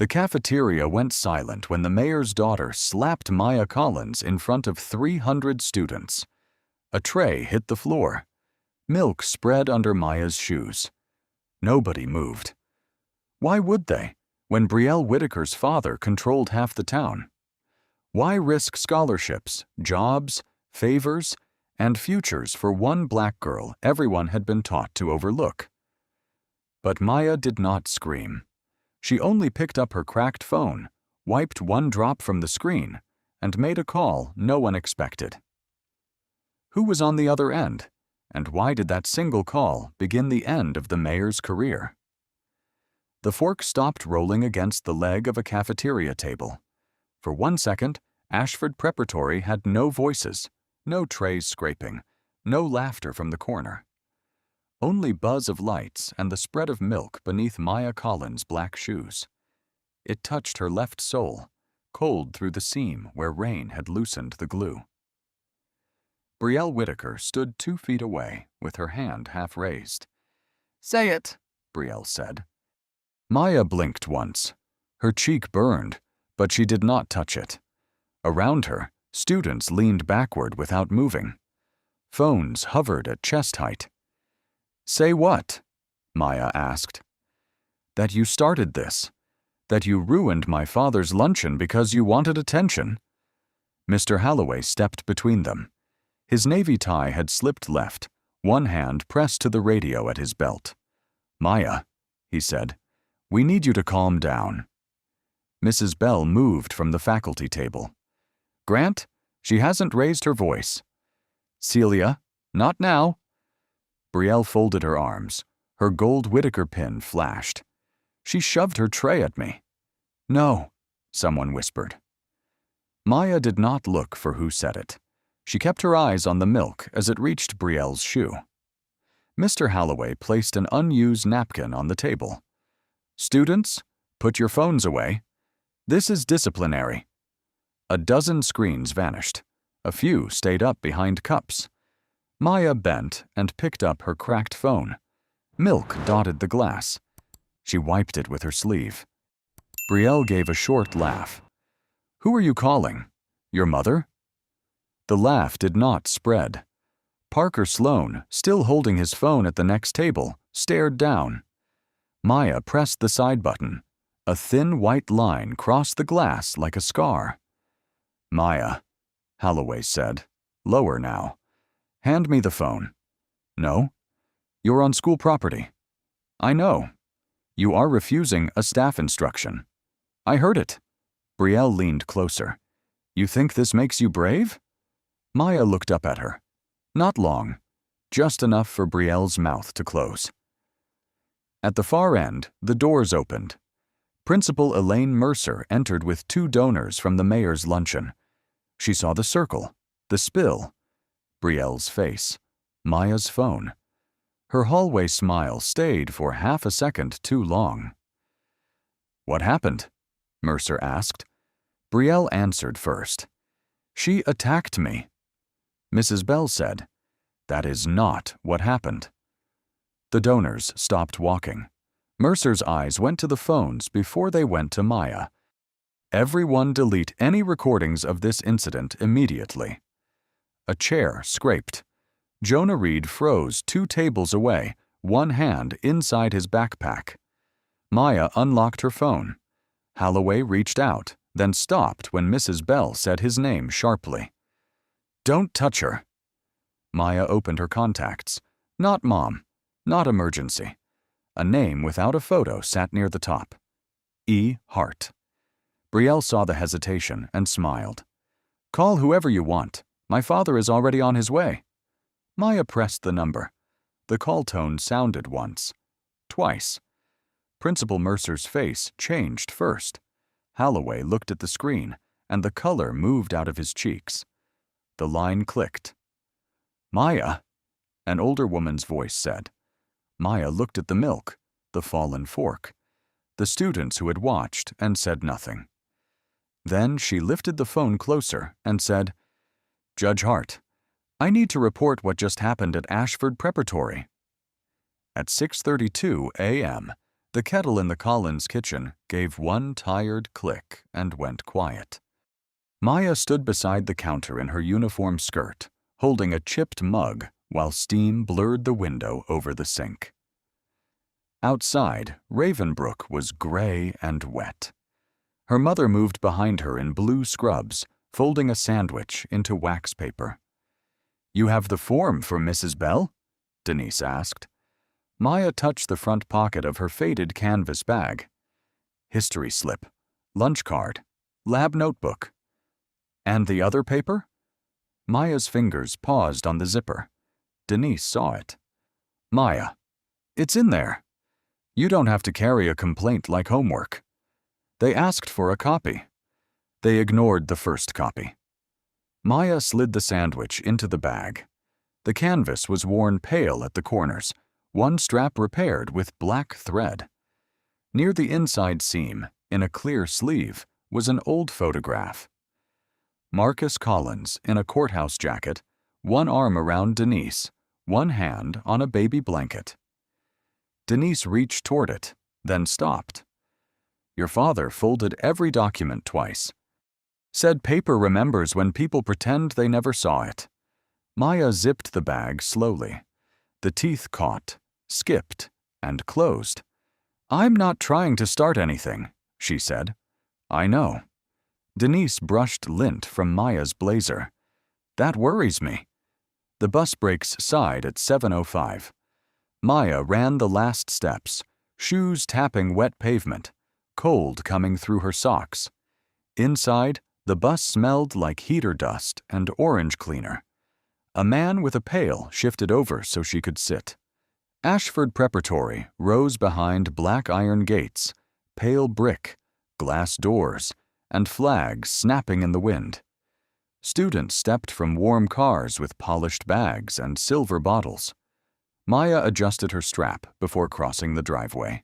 The cafeteria went silent when the mayor's daughter slapped Maya Collins in front of 300 students. A tray hit the floor. Milk spread under Maya's shoes. Nobody moved. Why would they, when Brielle Whitaker's father controlled half the town? Why risk scholarships, jobs, favors, and futures for one black girl everyone had been taught to overlook? But Maya did not scream. She only picked up her cracked phone, wiped one drop from the screen, and made a call no one expected. Who was on the other end, and why did that single call begin the end of the mayor's career? The fork stopped rolling against the leg of a cafeteria table. For 1 second, Ashford Preparatory had no voices, no trays scraping, no laughter from the corner. Only buzz of lights and the spread of milk beneath Maya Collins' black shoes. It touched her left sole, cold through the seam where rain had loosened the glue. Brielle Whitaker stood 2 feet away, with her hand half raised. "Say it," Brielle said. Maya blinked once. Her cheek burned, but she did not touch it. Around her, students leaned backward without moving. Phones hovered at chest height. "Say what?" Maya asked. "That you started this. That you ruined my father's luncheon because you wanted attention." Mr. Halloway stepped between them. His navy tie had slipped left, one hand pressed to the radio at his belt. "Maya," he said, "we need you to calm down." Mrs. Bell moved from the faculty table. "Grant, she hasn't raised her voice." "Celia, not now." Brielle folded her arms. Her gold Whitaker pin flashed. "She shoved her tray at me." "No," someone whispered. Maya did not look for who said it. She kept her eyes on the milk as it reached Brielle's shoe. Mr. Halloway placed an unused napkin on the table. "Students, put your phones away. This is disciplinary." A dozen screens vanished. A few stayed up behind cups. Maya bent and picked up her cracked phone. Milk dotted the glass. She wiped it with her sleeve. Brielle gave a short laugh. "Who are you calling? Your mother?" The laugh did not spread. Parker Sloan, still holding his phone at the next table, stared down. Maya pressed the side button. A thin white line crossed the glass like a scar. "Maya," Halloway said, lower now. "Hand me the phone." "No." "You're on school property." "I know." "You are refusing a staff instruction." "I heard it." Brielle leaned closer. "You think this makes you brave?" Maya looked up at her. Not long. Just enough for Brielle's mouth to close. At the far end, the doors opened. Principal Elaine Mercer entered with 2 donors from the mayor's luncheon. She saw the circle, the spill, Brielle's face, Maya's phone. Her hallway smile stayed for half a second too long. "What happened?" Mercer asked. Brielle answered first. "She attacked me." Mrs. Bell said, "That is not what happened." The donors stopped walking. Mercer's eyes went to the phones before they went to Maya. "Everyone delete any recordings of this incident immediately." A chair scraped. Jonah Reed froze 2 tables away, one hand inside his backpack. Maya unlocked her phone. Halloway reached out, then stopped when Mrs. Bell said his name sharply. "Don't touch her." Maya opened her contacts. Not Mom. Not emergency. A name without a photo sat near the top. E. Hart. Brielle saw the hesitation and smiled. "Call whoever you want. My father is already on his way." Maya pressed the number. The call tone sounded once. Twice. Principal Mercer's face changed first. Halloway looked at the screen, and the color moved out of his cheeks. The line clicked. "Maya," an older woman's voice said. Maya looked at the milk, the fallen fork, the students who had watched and said nothing. Then she lifted the phone closer and said, "Judge Hart, I need to report what just happened at Ashford Preparatory." At 6:32 a.m., The kettle in the Collins kitchen gave one tired click and went quiet. Maya stood beside the counter in her uniform skirt, holding a chipped mug while steam blurred the window over the sink. Outside, Ravenbrook was gray and wet. Her mother moved behind her in blue scrubs, folding a sandwich into wax paper. "You have the form for Mrs. Bell?" Denise asked. Maya touched the front pocket of her faded canvas bag. History slip, lunch card, lab notebook. And the other paper? Maya's fingers paused on the zipper. Denise saw it. "Maya, it's in there. You don't have to carry a complaint like homework. They asked for a copy. They ignored the first copy." Maya slid the sandwich into the bag. The canvas was worn pale at the corners, one strap repaired with black thread. Near the inside seam, in a clear sleeve, was an old photograph. Marcus Collins in a courthouse jacket, one arm around Denise, one hand on a baby blanket. Denise reached toward it, then stopped. "Your father folded every document twice. Said paper remembers when people pretend they never saw it." Maya zipped the bag slowly. The teeth caught, skipped, and closed. "I'm not trying to start anything," she said. "I know." Denise brushed lint from Maya's blazer. "That worries me." The bus brakes sighed at 7:05. Maya ran the last steps, shoes tapping wet pavement, cold coming through her socks. Inside, the bus smelled like heater dust and orange cleaner. A man with a pail shifted over so she could sit. Ashford Preparatory rose behind black iron gates, pale brick, glass doors, and flags snapping in the wind. Students stepped from warm cars with polished bags and silver bottles. Maya adjusted her strap before crossing the driveway.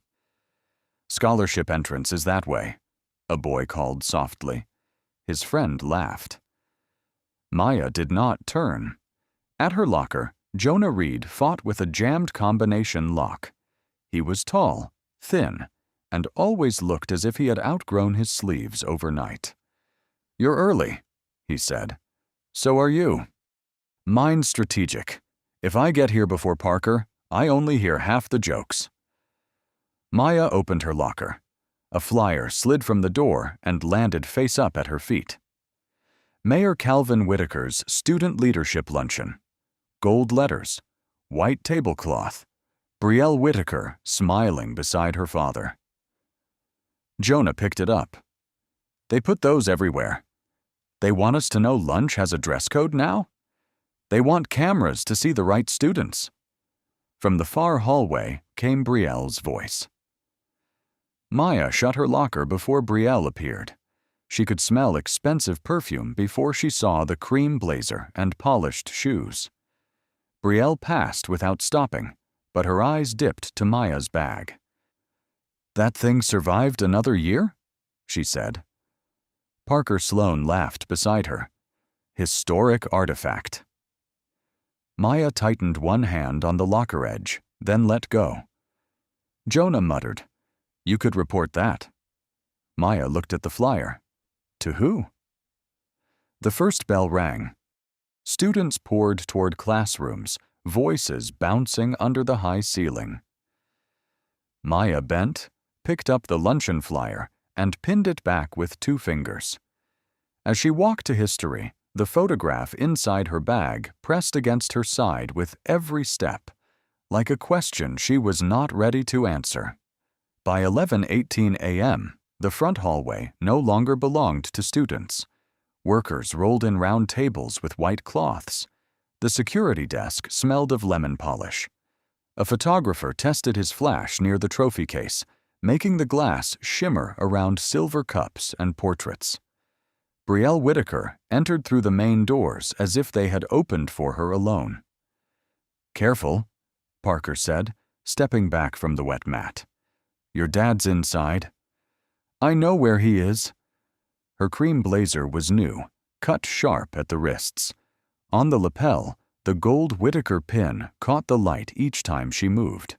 "Scholarship entrance is that way," a boy called softly. His friend laughed. Maya did not turn. At her locker, Jonah Reed fought with a jammed combination lock. He was tall, thin, and always looked as if he had outgrown his sleeves overnight. "You're early," he said. "So are you." "Mine's strategic. If I get here before Parker, I only hear half the jokes." Maya opened her locker. A flyer slid from the door and landed face up at her feet. Mayor Calvin Whitaker's Student Leadership Luncheon. Gold letters, white tablecloth, Brielle Whitaker smiling beside her father. Jonah picked it up. "They put those everywhere. They want us to know lunch has a dress code now? They want cameras to see the right students." From the far hallway came Brielle's voice. Maya shut her locker before Brielle appeared. She could smell expensive perfume before she saw the cream blazer and polished shoes. Brielle passed without stopping, but her eyes dipped to Maya's bag. "That thing survived another year?" she said. Parker Sloan laughed beside her. "Historic artifact." Maya tightened one hand on the locker edge, then let go. Jonah muttered, "You could report that." Maya looked at the flyer. To who? The first bell rang. Students poured toward classrooms, voices bouncing under the high ceiling. Maya bent, picked up the luncheon flyer, and pinned it back with 2 fingers. As she walked to history, the photograph inside her bag pressed against her side with every step, like a question she was not ready to answer. By 11:18 a.m., the front hallway no longer belonged to students. Workers rolled in round tables with white cloths. The security desk smelled of lemon polish. A photographer tested his flash near the trophy case, making the glass shimmer around silver cups and portraits. Brielle Whitaker entered through the main doors as if they had opened for her alone. "Careful," Parker said, stepping back from the wet mat. "Your dad's inside." "I know where he is." Her cream blazer was new, cut sharp at the wrists. On the lapel, the gold Whitaker pin caught the light each time she moved.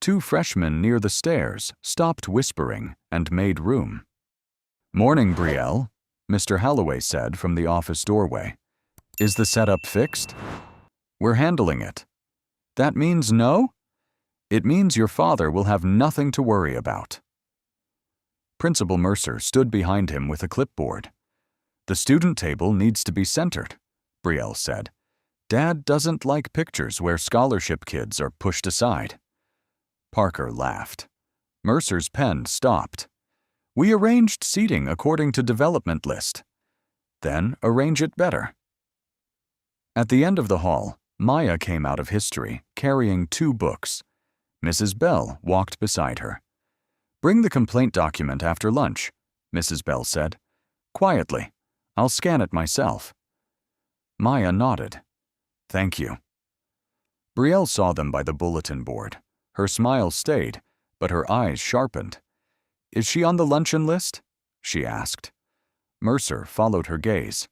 Two freshmen near the stairs stopped whispering and made room. "Morning, Brielle," Mr. Holloway said from the office doorway. "Is the setup fixed?" "We're handling it." "That means no?" "It means your father will have nothing to worry about." Principal Mercer stood behind him with a clipboard. "The student table needs to be centered," Brielle said. "Dad doesn't like pictures where scholarship kids are pushed aside." Parker laughed. Mercer's pen stopped. "We arranged seating according to development list." "Then arrange it better." At the end of the hall, Maya came out of history, carrying 2 books. Mrs. Bell walked beside her. "Bring the complaint document after lunch," Mrs. Bell said. "Quietly. I'll scan it myself." Maya nodded. "Thank you." Brielle saw them by the bulletin board. Her smile stayed, but her eyes sharpened. "Is she on the luncheon list?" she asked. Mercer followed her gaze.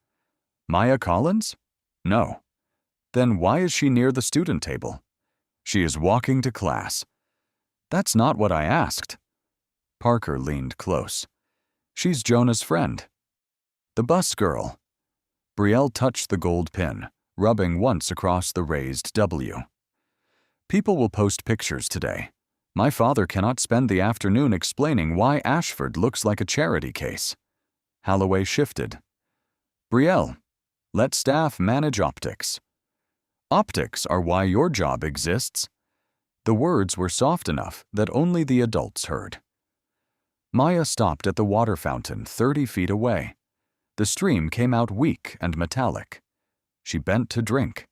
"Maya Collins? No." "Then why is she near the student table?" "She is walking to class." "That's not what I asked." Parker leaned close. "She's Jonah's friend." "The bus girl." Brielle touched the gold pin, rubbing once across the raised W. "People will post pictures today. My father cannot spend the afternoon explaining why Ashford looks like a charity case." Holloway shifted. "Brielle, let staff manage optics." "Optics are why your job exists." The words were soft enough that only the adults heard. Maya stopped at the water fountain 30 feet away. The stream came out weak and metallic. She bent to drink.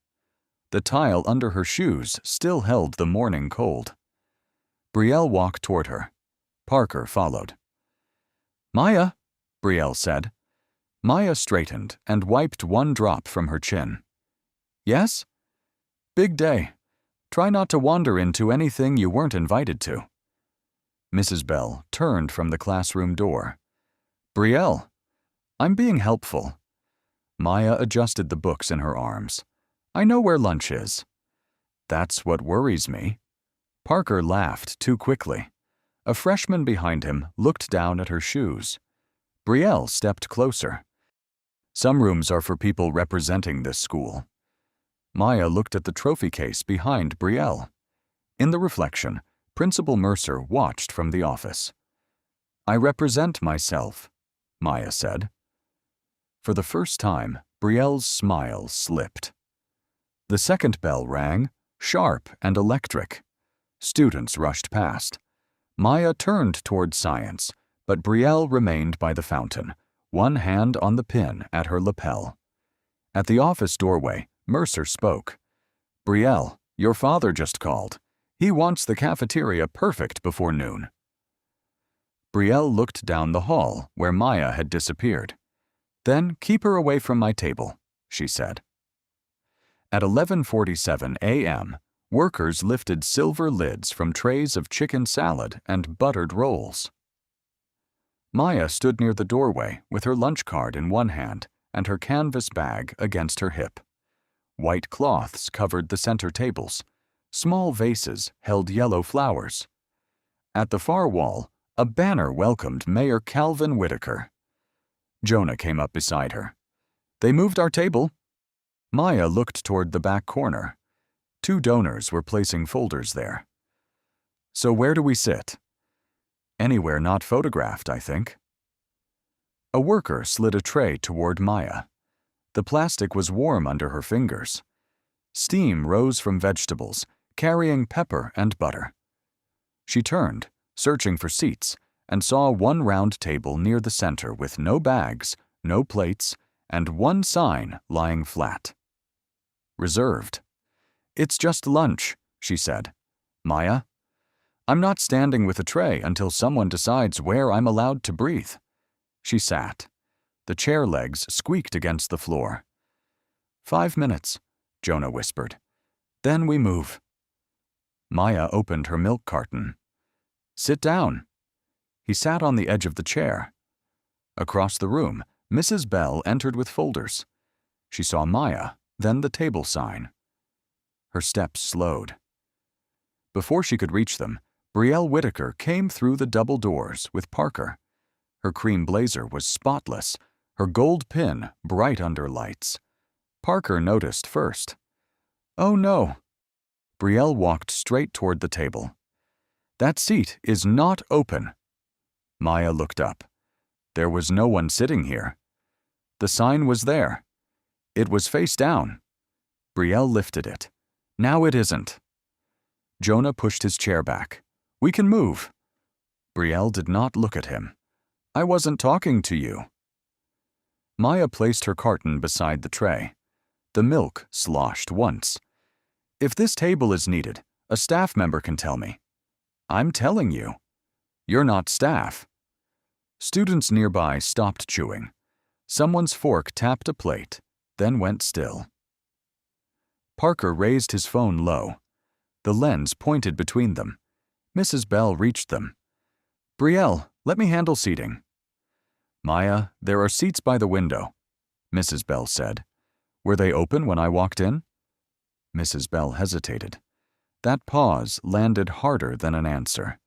The tile under her shoes still held the morning cold. Brielle walked toward her. Parker followed. "Maya," Brielle said. Maya straightened and wiped one drop from her chin. "Yes?" "Big day. Try not to wander into anything you weren't invited to." Mrs. Bell turned from the classroom door. "Brielle, I'm being helpful." Maya adjusted the books in her arms. "I know where lunch is." "That's what worries me." Parker laughed too quickly. A freshman behind him looked down at her shoes. Brielle stepped closer. "Some rooms are for people representing this school." Maya looked at the trophy case behind Brielle. In the reflection, Principal Mercer watched from the office. "I represent myself," Maya said. For the first time, Brielle's smile slipped. The second bell rang, sharp and electric. Students rushed past. Maya turned toward science, but Brielle remained by the fountain, one hand on the pin at her lapel. At the office doorway, Mercer spoke. "Brielle, your father just called. He wants the cafeteria perfect before noon." Brielle looked down the hall where Maya had disappeared. "Then keep her away from my table," she said. At 11:47 a.m., workers lifted silver lids from trays of chicken salad and buttered rolls. Maya stood near the doorway with her lunch card in one hand and her canvas bag against her hip. White cloths covered the center tables. Small vases held yellow flowers. At the far wall, a banner welcomed Mayor Calvin Whitaker. Jonah came up beside her. "They moved our table." Maya looked toward the back corner. 2 donors were placing folders there. "So where do we sit?" "Anywhere not photographed, I think." A worker slid a tray toward Maya. The plastic was warm under her fingers. Steam rose from vegetables, carrying pepper and butter. She turned, searching for seats, and saw one round table near the center with no bags, no plates, and one sign lying flat. "Reserved." "It's just lunch," she said. "Maya, I'm not standing with a tray until someone decides where I'm allowed to breathe." She sat. The chair legs squeaked against the floor. 5 minutes, Jonah whispered. "Then we move." Maya opened her milk carton. "Sit down." He sat on the edge of the chair. Across the room, Mrs. Bell entered with folders. She saw Maya, then the table sign. Her steps slowed. Before she could reach them, Brielle Whittaker came through the double doors with Parker. Her cream blazer was spotless, her gold pin bright under lights. Parker noticed first. "Oh no." Brielle walked straight toward the table. "That seat is not open." Maya looked up. There was no one sitting here. The sign was there. It was face down. Brielle lifted it. "Now it isn't." Jonah pushed his chair back. "We can move." Brielle did not look at him. "I wasn't talking to you." Maya placed her carton beside the tray. The milk sloshed once. "If this table is needed, a staff member can tell me." "I'm telling you." "You're not staff." Students nearby stopped chewing. Someone's fork tapped a plate, then went still. Parker raised his phone low. The lens pointed between them. Mrs. Bell reached them. "Brielle, let me handle seating." "Maya, there are seats by the window," Mrs. Bell said. "Were they open when I walked in?" Mrs. Bell hesitated. That pause landed harder than an answer.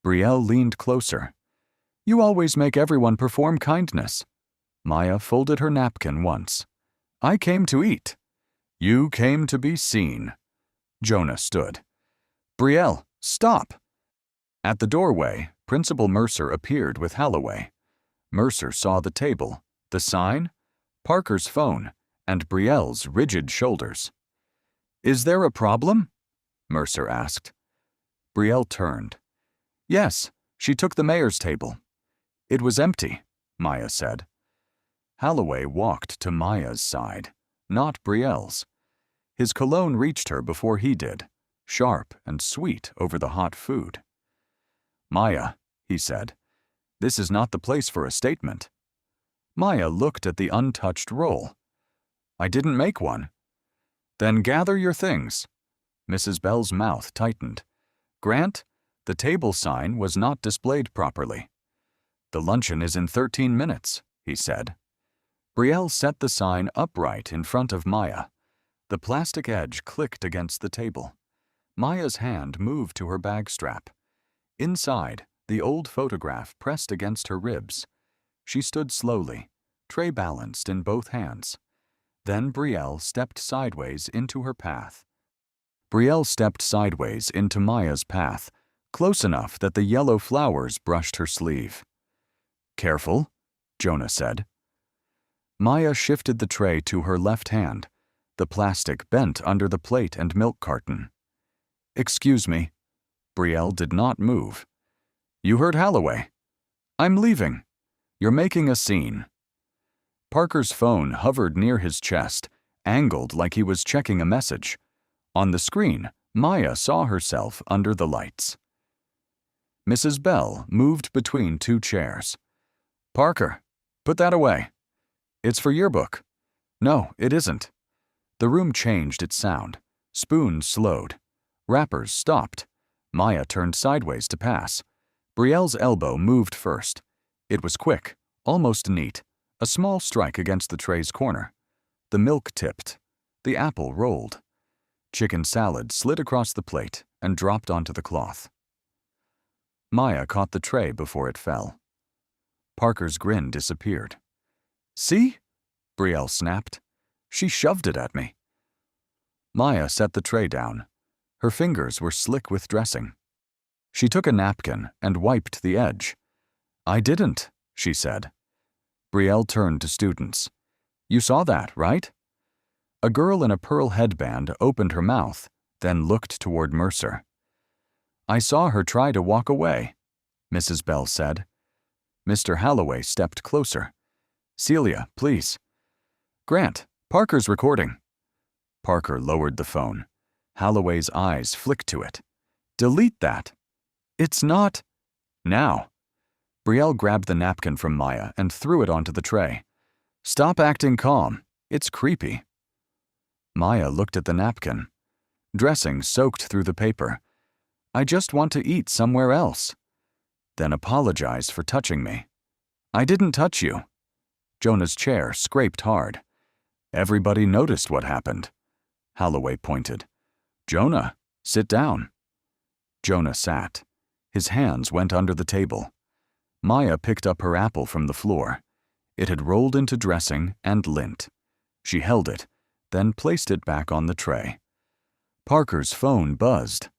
Brielle leaned closer. "You always make everyone perform kindness." Maya folded her napkin once. "I came to eat." "You came to be seen." Jonah stood. "Brielle, stop." At the doorway, Principal Mercer appeared with Holloway. Mercer saw the table, the sign, Parker's phone, and Brielle's rigid shoulders. "Is there a problem?" Mercer asked. Brielle turned. "Yes, she took the mayor's table." "It was empty," Maya said. Holloway walked to Maya's side, not Brielle's. His cologne reached her before he did, sharp and sweet over the hot food. "Maya," he said, "this is not the place for a statement." Maya looked at the untouched roll. "I didn't make one." "Then gather your things." Mrs. Bell's mouth tightened. "Grant, the table sign was not displayed properly." "The luncheon is in 13 minutes, he said. Brielle set the sign upright in front of Maya. The plastic edge clicked against the table. Maya's hand moved to her bag strap. Inside, the old photograph pressed against her ribs. She stood slowly, tray balanced in both hands. Then Brielle stepped sideways into her path. Brielle stepped sideways into Maya's path, close enough that the yellow flowers brushed her sleeve. "Careful," Jonah said. Maya shifted the tray to her left hand. The plastic bent under the plate and milk carton. "Excuse me." Brielle did not move. "You heard Holloway." "I'm leaving." "You're making a scene." Parker's phone hovered near his chest, angled like he was checking a message. On the screen, Maya saw herself under the lights. Mrs. Bell moved between two chairs. "Parker, put that away." "It's for yearbook." "No, it isn't." The room changed its sound. Spoons slowed. Wrappers stopped. Maya turned sideways to pass. Brielle's elbow moved first. It was quick, almost neat, a small strike against the tray's corner. The milk tipped. The apple rolled. Chicken salad slid across the plate and dropped onto the cloth. Maya caught the tray before it fell. Parker's grin disappeared. "See?" Brielle snapped. "She shoved it at me." Maya set the tray down. Her fingers were slick with dressing. She took a napkin and wiped the edge. "I didn't," she said. Brielle turned to students. "You saw that, right?" A girl in a pearl headband opened her mouth, then looked toward Mercer. "I saw her try to walk away," Mrs. Bell said. Mr. Holloway stepped closer. "Celia, please." "Grant, Parker's recording." Parker lowered the phone. Holloway's eyes flicked to it. "Delete that." "It's not." "Now." Brielle grabbed the napkin from Maya and threw it onto the tray. "Stop acting calm. It's creepy." Maya looked at the napkin. Dressing soaked through the paper. "I just want to eat somewhere else." "Then apologize for touching me." "I didn't touch you." Jonah's chair scraped hard. "Everybody noticed what happened." Holloway pointed. "Jonah, sit down." Jonah sat. His hands went under the table. Maya picked up her apple from the floor. It had rolled into dressing and lint. She held it, then placed it back on the tray. Parker's phone buzzed.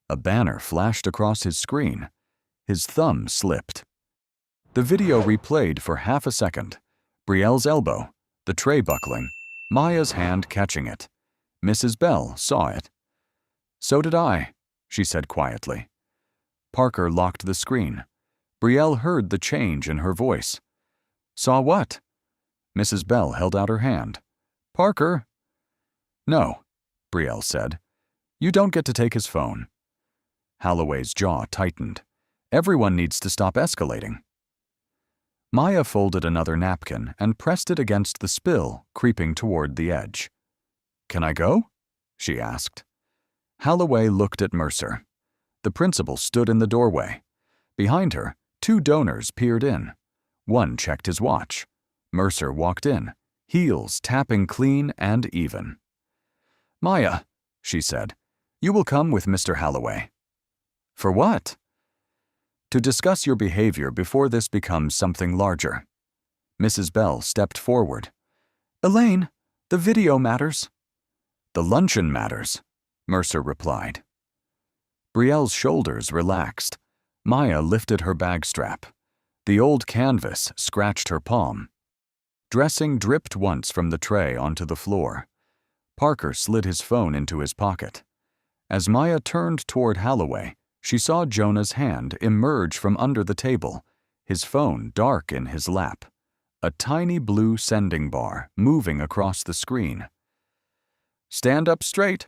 A banner flashed across his screen. His thumb slipped. The video replayed for half a second. Brielle's elbow, the tray buckling, Maya's hand catching it. Mrs. Bell saw it. "So did I," she said quietly. Parker locked the screen. Brielle heard the change in her voice. "Saw what?" Mrs. Bell held out her hand. "Parker." "No," Brielle said. "You don't get to take his phone." Holloway's jaw tightened. Everyone needs to stop escalating. Maya folded another napkin and pressed it against the spill, creeping toward the edge. "Can I go?" she asked. Holloway looked at Mercer. The principal stood in the doorway. Behind her, 2 donors peered in. One checked his watch. Mercer walked in, heels tapping clean and even. "Maya," she said, "you will come with Mr. Holloway." "For what?" "To discuss your behavior before this becomes something larger." Mrs. Bell stepped forward. "Elaine, the video matters." "The luncheon matters," Mercer replied. Brielle's shoulders relaxed. Maya lifted her bag strap. The old canvas scratched her palm. Dressing dripped once from the tray onto the floor. Parker slid his phone into his pocket. As Maya turned toward Holloway, she saw Jonah's hand emerge from under the table, his phone dark in his lap, a tiny blue sending bar moving across the screen. "Stand up straight,"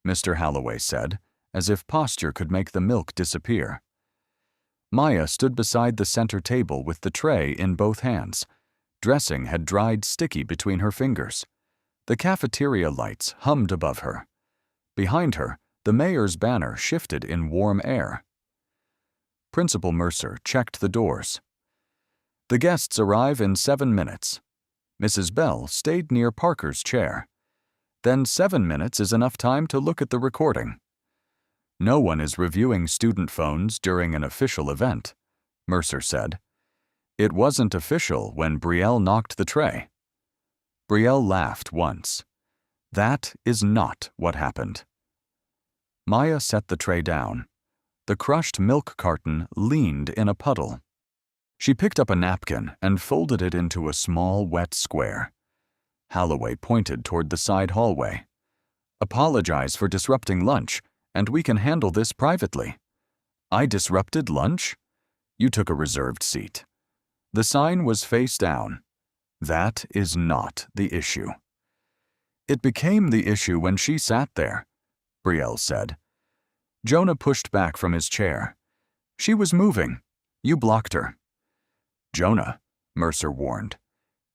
Mr. Holloway said, as if posture could make the milk disappear. Maya stood beside the center table with the tray in both hands. Dressing had dried sticky between her fingers. The cafeteria lights hummed above her. Behind her, the mayor's banner shifted in warm air. Principal Mercer checked the doors. "The guests arrive in 7 minutes." Mrs. Bell stayed near Parker's chair. "Then 7 minutes is enough time to look at the recording." "No one is reviewing student phones during an official event," Mercer said. "It wasn't official when Brielle knocked the tray." Brielle laughed once. "That is not what happened." Maya set the tray down. The crushed milk carton leaned in a puddle. She picked up a napkin and folded it into a small, wet square. Holloway pointed toward the side hallway. "Apologize for disrupting lunch, and we can handle this privately." "I disrupted lunch?" "You took a reserved seat." The sign was face down. "That is not the issue." "It became the issue when she sat there," Brielle said. Jonah pushed back from his chair. "She was moving. You blocked her." "Jonah," Mercer warned.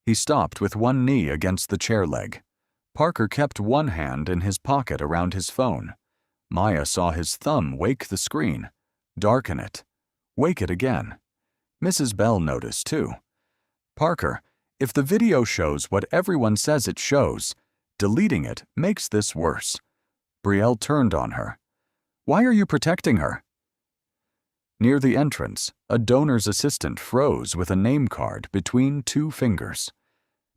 He stopped with one knee against the chair leg. Parker kept one hand in his pocket around his phone. Maya saw his thumb wake the screen, darken it, wake it again. Mrs. Bell noticed too. "Parker, if the video shows what everyone says it shows, deleting it makes this worse." Brielle turned on her. "Why are you protecting her?" Near the entrance, a donor's assistant froze with a name card between 2 fingers.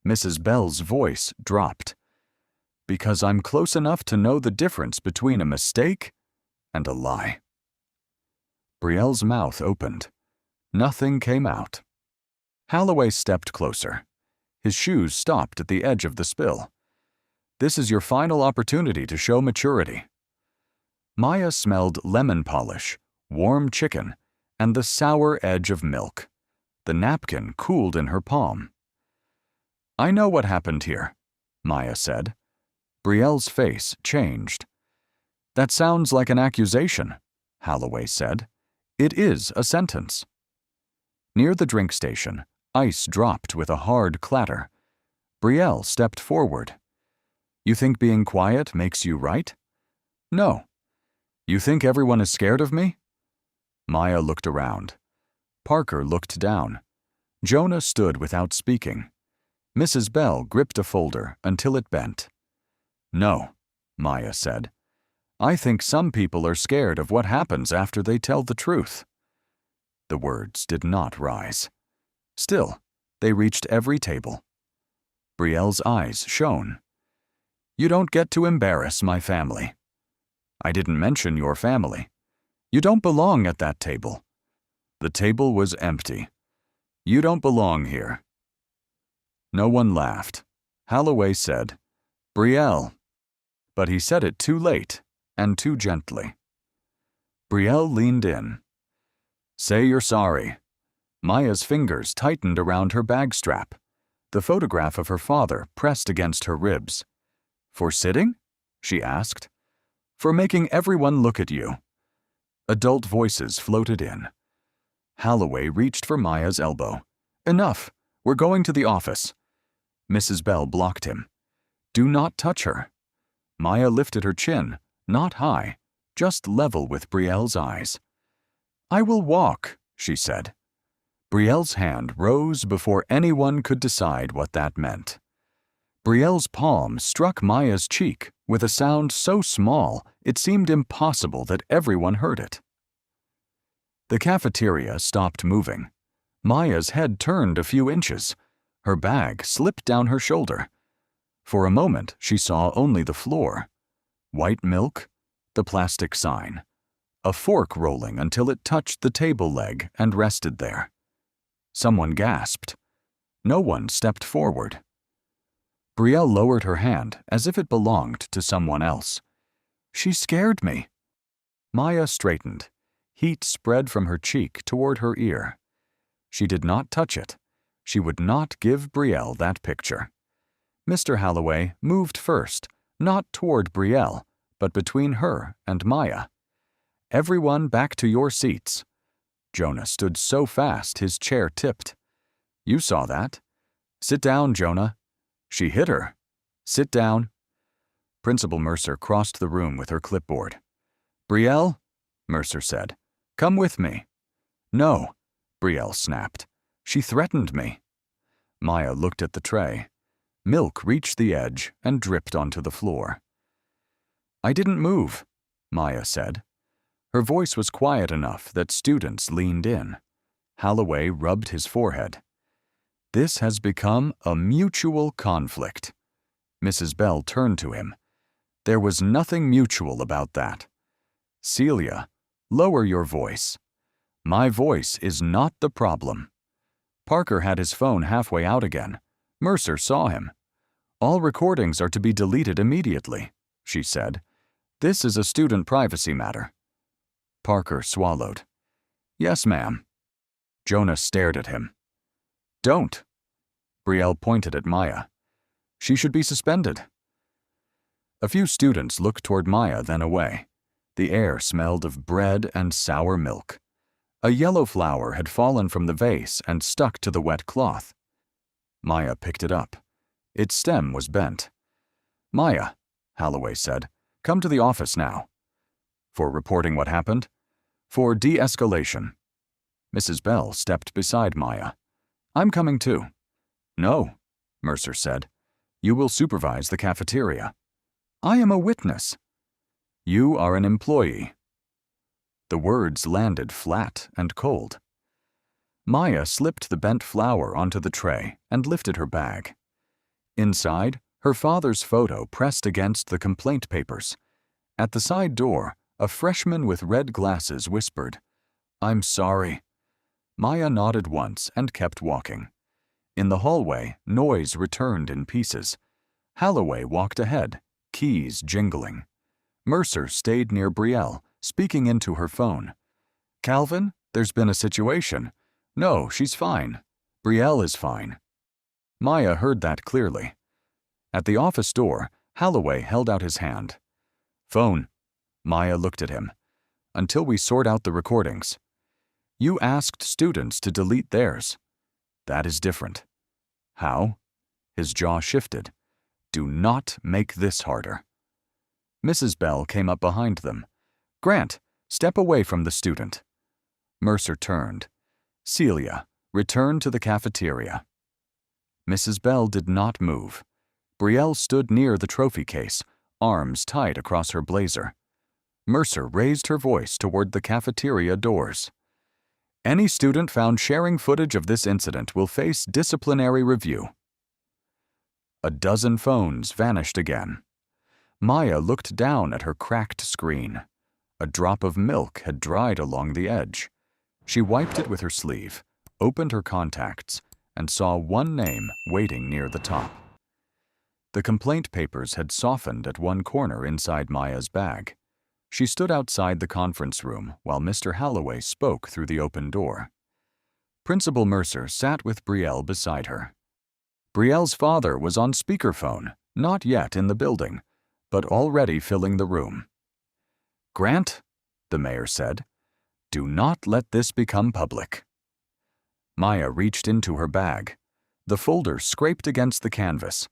Mrs. Bell's voice dropped. "Because I'm close enough to know the difference between a mistake and a lie." Brielle's mouth opened. Nothing came out. Holloway stepped closer. His shoes stopped at the edge of the spill. "This is your final opportunity to show maturity." Maya smelled lemon polish, warm chicken, and the sour edge of milk. The napkin cooled in her palm. "I know what happened here," Maya said. Brielle's face changed. "That sounds like an accusation," Holloway said. "It is a sentence." Near the drink station, ice dropped with a hard clatter. Brielle stepped forward. "You think being quiet makes you right?" "No." "You think everyone is scared of me?" Maya looked around. Parker looked down. Jonah stood without speaking. Mrs. Bell gripped a folder until it bent. "No," Maya said. I think some people are scared of what happens after they tell the truth." The words did not rise. Still, they reached every table. Brielle's eyes shone. "You don't get to embarrass my family." "I didn't mention your family. You don't belong at that table." The table was empty. "You don't belong here." No one laughed. Holloway said, "Brielle." But he said it too late and too gently. Brielle leaned in. "Say you're sorry." Maya's fingers tightened around her bag strap. The photograph of her father pressed against her ribs. "For sitting?" she asked. "For making everyone look at you." Adult voices floated in. Holloway reached for Maya's elbow. "Enough. We're going to the office." Mrs. Bell blocked him. "Do not touch her." Maya lifted her chin, not high, just level with Brielle's eyes. "I will walk," she said. Brielle's hand rose before anyone could decide what that meant. Brielle's palm struck Maya's cheek with a sound so small it seemed impossible that everyone heard it. The cafeteria stopped moving. Maya's head turned a few inches. Her bag slipped down her shoulder. For a moment, she saw only the floor. White milk, the plastic sign. A fork rolling until it touched the table leg and rested there. Someone gasped. No one stepped forward. Brielle lowered her hand as if it belonged to someone else. "She scared me." Maya straightened. Heat spread from her cheek toward her ear. She did not touch it. She would not give Brielle that picture. Mr. Holloway moved first, not toward Brielle, but between her and Maya. "Everyone back to your seats." Jonah stood so fast his chair tipped. "You saw that." "Sit down, Jonah." "She hit her." "Sit down." Principal Mercer crossed the room with her clipboard. "Brielle," Mercer said, "come with me." "No," Brielle snapped. "She threatened me." Maya looked at the tray. Milk reached the edge and dripped onto the floor. "I didn't move," Maya said. Her voice was quiet enough that students leaned in. Holloway rubbed his forehead. "This has become a mutual conflict." Mrs. Bell turned to him. "There was nothing mutual about that." "Celia, lower your voice." "My voice is not the problem." Parker had his phone halfway out again. Mercer saw him. "All recordings are to be deleted immediately," she said. "This is a student privacy matter." Parker swallowed. "Yes, ma'am." Jonah stared at him. "Don't." Brielle pointed at Maya. "She should be suspended." A few students looked toward Maya, then away. The air smelled of bread and sour milk. A yellow flower had fallen from the vase and stuck to the wet cloth. Maya picked it up. Its stem was bent. "Maya," Holloway said, "come to the office now." "For reporting what happened?" "For de-escalation." Mrs. Bell stepped beside Maya. "I'm coming too." "No," Mercer said. "You will supervise the cafeteria." "I am a witness." "You are an employee." The words landed flat and cold. Maya slipped the bent flower onto the tray and lifted her bag. Inside, her father's photo pressed against the complaint papers. At the side door, a freshman with red glasses whispered, "I'm sorry." Maya nodded once and kept walking. In the hallway, noise returned in pieces. Holloway walked ahead, keys jingling. Mercer stayed near Brielle, speaking into her phone. "Calvin, there's been a situation." "No, she's fine." "Brielle is fine." Maya heard that clearly. At the office door, Holloway held out his hand. "Phone." Maya looked at him. "Until we sort out the recordings." "You asked students to delete theirs." "That is different." "How?" His jaw shifted. "Do not make this harder." Mrs. Bell came up behind them. "Grant, step away from the student." Mercer turned. "Celia, return to the cafeteria." Mrs. Bell did not move. Brielle stood near the trophy case, arms tight across her blazer. Mercer raised her voice toward the cafeteria doors. Any student found sharing footage of this incident will face disciplinary review. A dozen phones vanished again. Maya looked down at her cracked screen. A drop of milk had dried along the edge. She wiped it with her sleeve, opened her contacts, and saw one name waiting near the top. The complaint papers had softened at one corner inside Maya's bag. She stood outside the conference room while Mr. Holloway spoke through the open door. Principal Mercer sat with Brielle beside her. Brielle's father was on speakerphone, not yet in the building, but already filling the room. "Grant," the mayor said, "do not let this become public." Maya reached into her bag. The folder scraped against the canvas.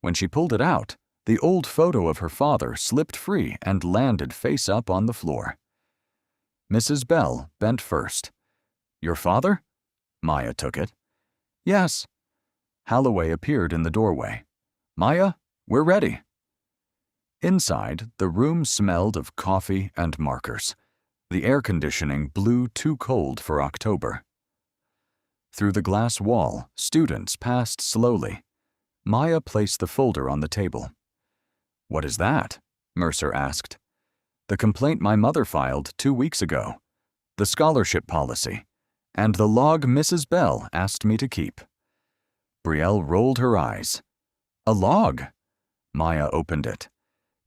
When she pulled it out, the old photo of her father slipped free and landed face up on the floor. Mrs. Bell bent first. "Your father?" Maya took it. "Yes." Holloway appeared in the doorway. "Maya, we're ready." Inside, the room smelled of coffee and markers. The air conditioning blew too cold for October. Through the glass wall, students passed slowly. Maya placed the folder on the table. "What is that?" Mercer asked. "The complaint my mother filed 2 weeks ago, the scholarship policy, and the log Mrs. Bell asked me to keep." Brielle rolled her eyes. "A log?" Maya opened it.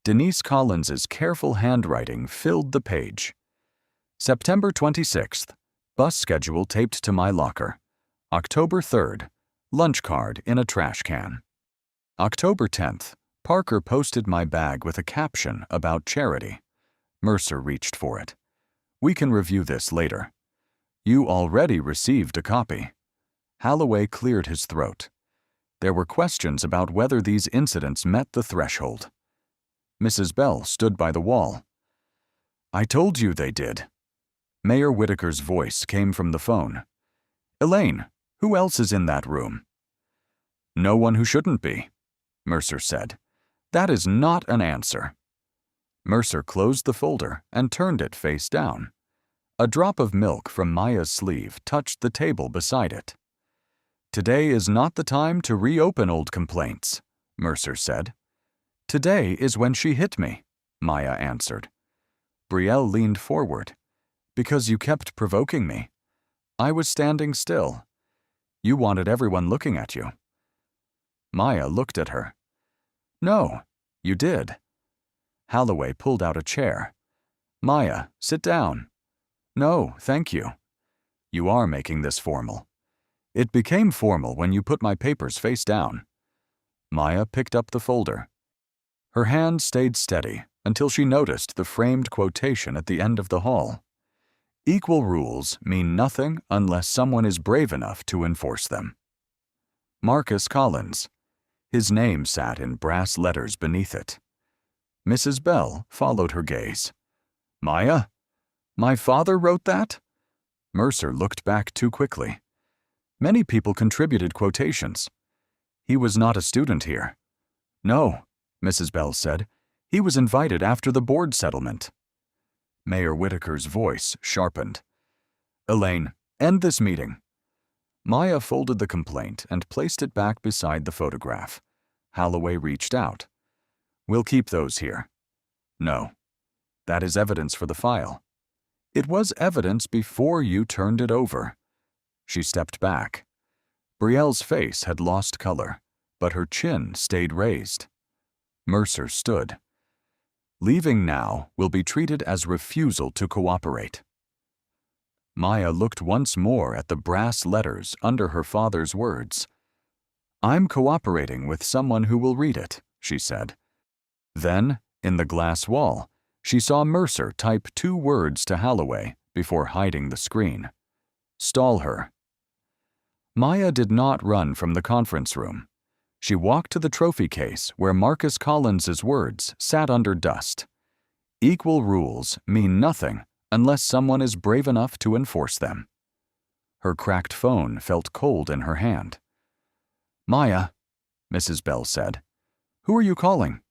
Denise Collins's careful handwriting filled the page. September 26th, bus schedule taped to my locker. October 3rd, lunch card in a trash can. October 10th, Parker posted my bag with a caption about charity. Mercer reached for it. "We can review this later." "You already received a copy." Holloway cleared his throat. There were questions about whether these incidents met the threshold. Mrs. Bell stood by the wall. "I told you they did." Mayor Whitaker's voice came from the phone. "Elaine, who else is in that room?" "No one who shouldn't be," Mercer said. "That is not an answer." Mercer closed the folder and turned it face down. A drop of milk from Maya's sleeve touched the table beside it. "Today is not the time to reopen old complaints," Mercer said. "Today is when she hit me," Maya answered. Brielle leaned forward. "Because you kept provoking me. I was standing still. You wanted everyone looking at you." Maya looked at her. "No, you did." Holloway pulled out a chair. "Maya, sit down." "No, thank you." "You are making this formal." "It became formal when you put my papers face down." Maya picked up the folder. Her hand stayed steady until she noticed the framed quotation at the end of the hall. "Equal rules mean nothing unless someone is brave enough to enforce them." Marcus Collins. His name sat in brass letters beneath it. Mrs. Bell followed her gaze. "Maya? My father wrote that?" Mercer looked back too quickly. "Many people contributed quotations. He was not a student here." "No," Mrs. Bell said. "He was invited after the board settlement." Mayor Whitaker's voice sharpened. "Elaine, end this meeting." Maya folded the complaint and placed it back beside the photograph. Holloway reached out. "We'll keep those here." "No. That is evidence for the file." "It was evidence before you turned it over." She stepped back. Brielle's face had lost color, but her chin stayed raised. Mercer stood. "Leaving now will be treated as refusal to cooperate." Maya looked once more at the brass letters under her father's words. "I'm cooperating with someone who will read it," she said. Then, in the glass wall, she saw Mercer type 2 words to Holloway before hiding the screen. "Stall her." Maya did not run from the conference room. She walked to the trophy case where Marcus Collins's words sat under dust. "Equal rules mean nothing unless someone is brave enough to enforce them." Her cracked phone felt cold in her hand. "Maya," Mrs. Bell said, "who are you calling?"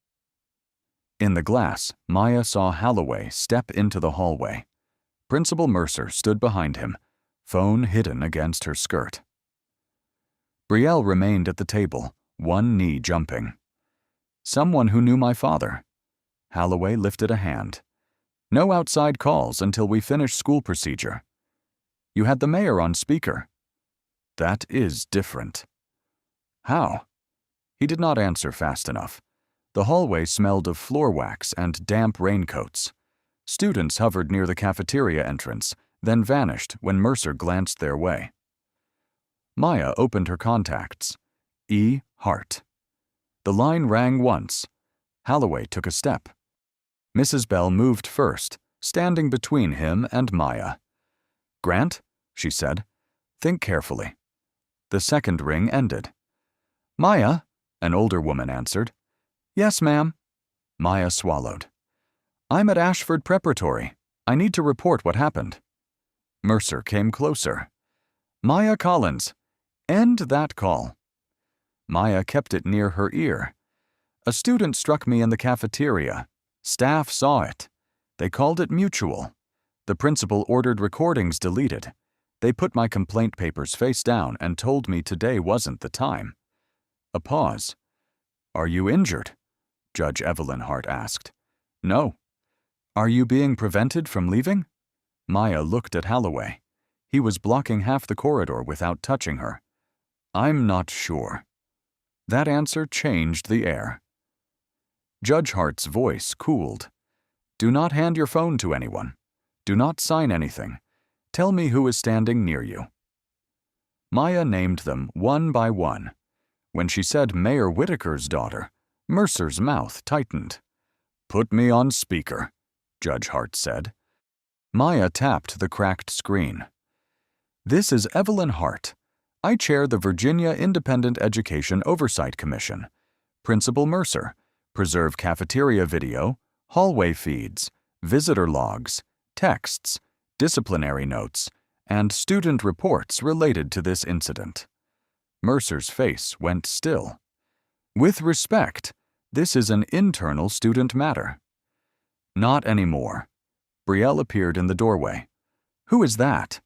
In the glass, Maya saw Holloway step into the hallway. Principal Mercer stood behind him, phone hidden against her skirt. Brielle remained at the table, one knee jumping. Someone who knew my father. Holloway lifted a hand. No outside calls until we finish school procedure. You had the mayor on speaker. That is different. How? He did not answer fast enough. The hallway smelled of floor wax and damp raincoats. Students hovered near the cafeteria entrance, then vanished when Mercer glanced their way. Maya opened her contacts. E. Hart. The line rang once. Holloway took a step. Mrs. Bell moved first, standing between him and Maya. "Grant," she said, "think carefully." The second ring ended. "Maya," an older woman answered. "Yes, ma'am." Maya swallowed. "I'm at Ashford Preparatory. I need to report what happened." Mercer came closer. "Maya Collins, end that call." Maya kept it near her ear. "A student struck me in the cafeteria. Staff saw it. They called it mutual. The principal ordered recordings deleted. They put my complaint papers face down and told me today wasn't the time." A pause. "Are you injured?" Judge Evelyn Hart asked. "No." "Are you being prevented from leaving?" Maya looked at Holloway. He was blocking half the corridor without touching her. "I'm not sure." That answer changed the air. Judge Hart's voice cooled. "Do not hand your phone to anyone. Do not sign anything. Tell me who is standing near you." Maya named them one by one. When she said Mayor Whitaker's daughter, Mercer's mouth tightened. "Put me on speaker," Judge Hart said. Maya tapped the cracked screen. "This is Evelyn Hart. I chair the Virginia Independent Education Oversight Commission. Principal Mercer, preserve cafeteria video, hallway feeds, visitor logs, texts, disciplinary notes, and student reports related to this incident." Mercer's face went still. "With respect, this is an internal student matter." "Not anymore." Brielle appeared in the doorway. "Who is that?"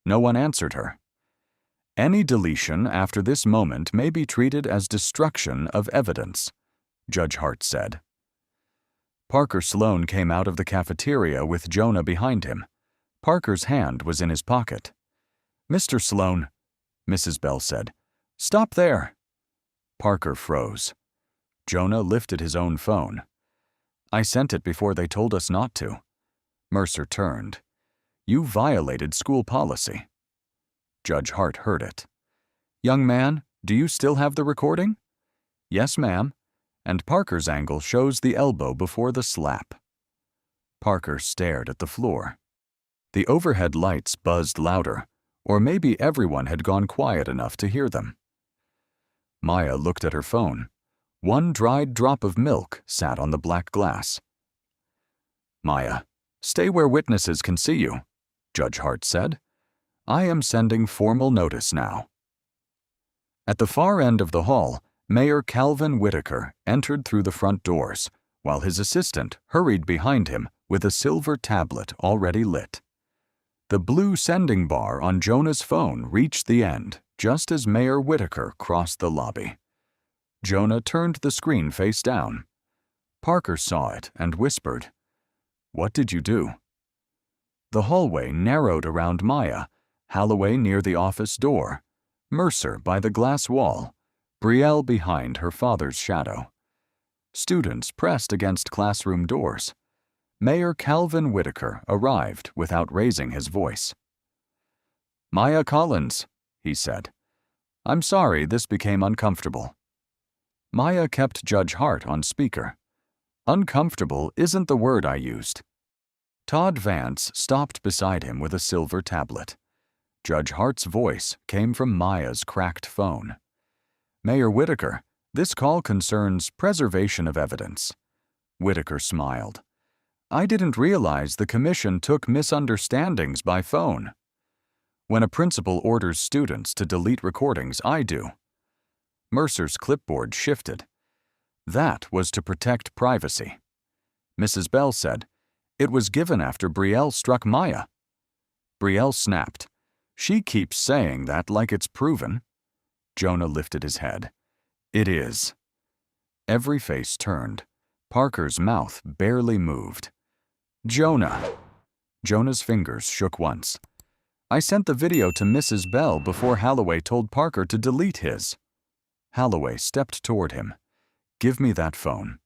No one answered her. "Any deletion after this moment may be treated as destruction of evidence," Judge Hart said. Parker Sloan came out of the cafeteria with Jonah behind him. Parker's hand was in his pocket. "Mr. Sloan," Mrs. Bell said, "stop there." Parker froze. Jonah lifted his own phone. "I sent it before they told us not to." Mercer turned. "You violated school policy." Judge Hart heard it. "Young man, do you still have the recording?" "Yes, ma'am." And Parker's angle shows the elbow before the slap. Parker stared at the floor. The overhead lights buzzed louder, or maybe everyone had gone quiet enough to hear them. Maya looked at her phone. One dried drop of milk sat on the black glass. "Maya, stay where witnesses can see you," Judge Hart said. "I am sending formal notice now." At the far end of the hall, Mayor Calvin Whitaker entered through the front doors, while his assistant hurried behind him with a silver tablet already lit. The blue sending bar on Jonah's phone reached the end just as Mayor Whitaker crossed the lobby. Jonah turned the screen face down. Parker saw it and whispered, "What did you do?" The hallway narrowed around Maya, Holloway near the office door, Mercer by the glass wall, Brielle behind her father's shadow. Students pressed against classroom doors. Mayor Calvin Whitaker arrived without raising his voice. "Maya Collins," he said. "I'm sorry this became uncomfortable." Maya kept Judge Hart on speaker. "Uncomfortable isn't the word I used." Todd Vance stopped beside him with a silver tablet. Judge Hart's voice came from Maya's cracked phone. "Mayor Whitaker, this call concerns preservation of evidence." Whitaker smiled. "I didn't realize the commission took misunderstandings by phone. When a principal orders students to delete recordings, I do." Mercer's clipboard shifted. "That was to protect privacy," Mrs. Bell said, "It was given after Brielle struck Maya." Brielle snapped, "She keeps saying that like it's proven." Jonah lifted his head. "It is." Every face turned. Parker's mouth barely moved. "Jonah." Jonah's fingers shook once. "I sent the video to Mrs. Bell before Holloway told Parker to delete his." Holloway stepped toward him. "Give me that phone."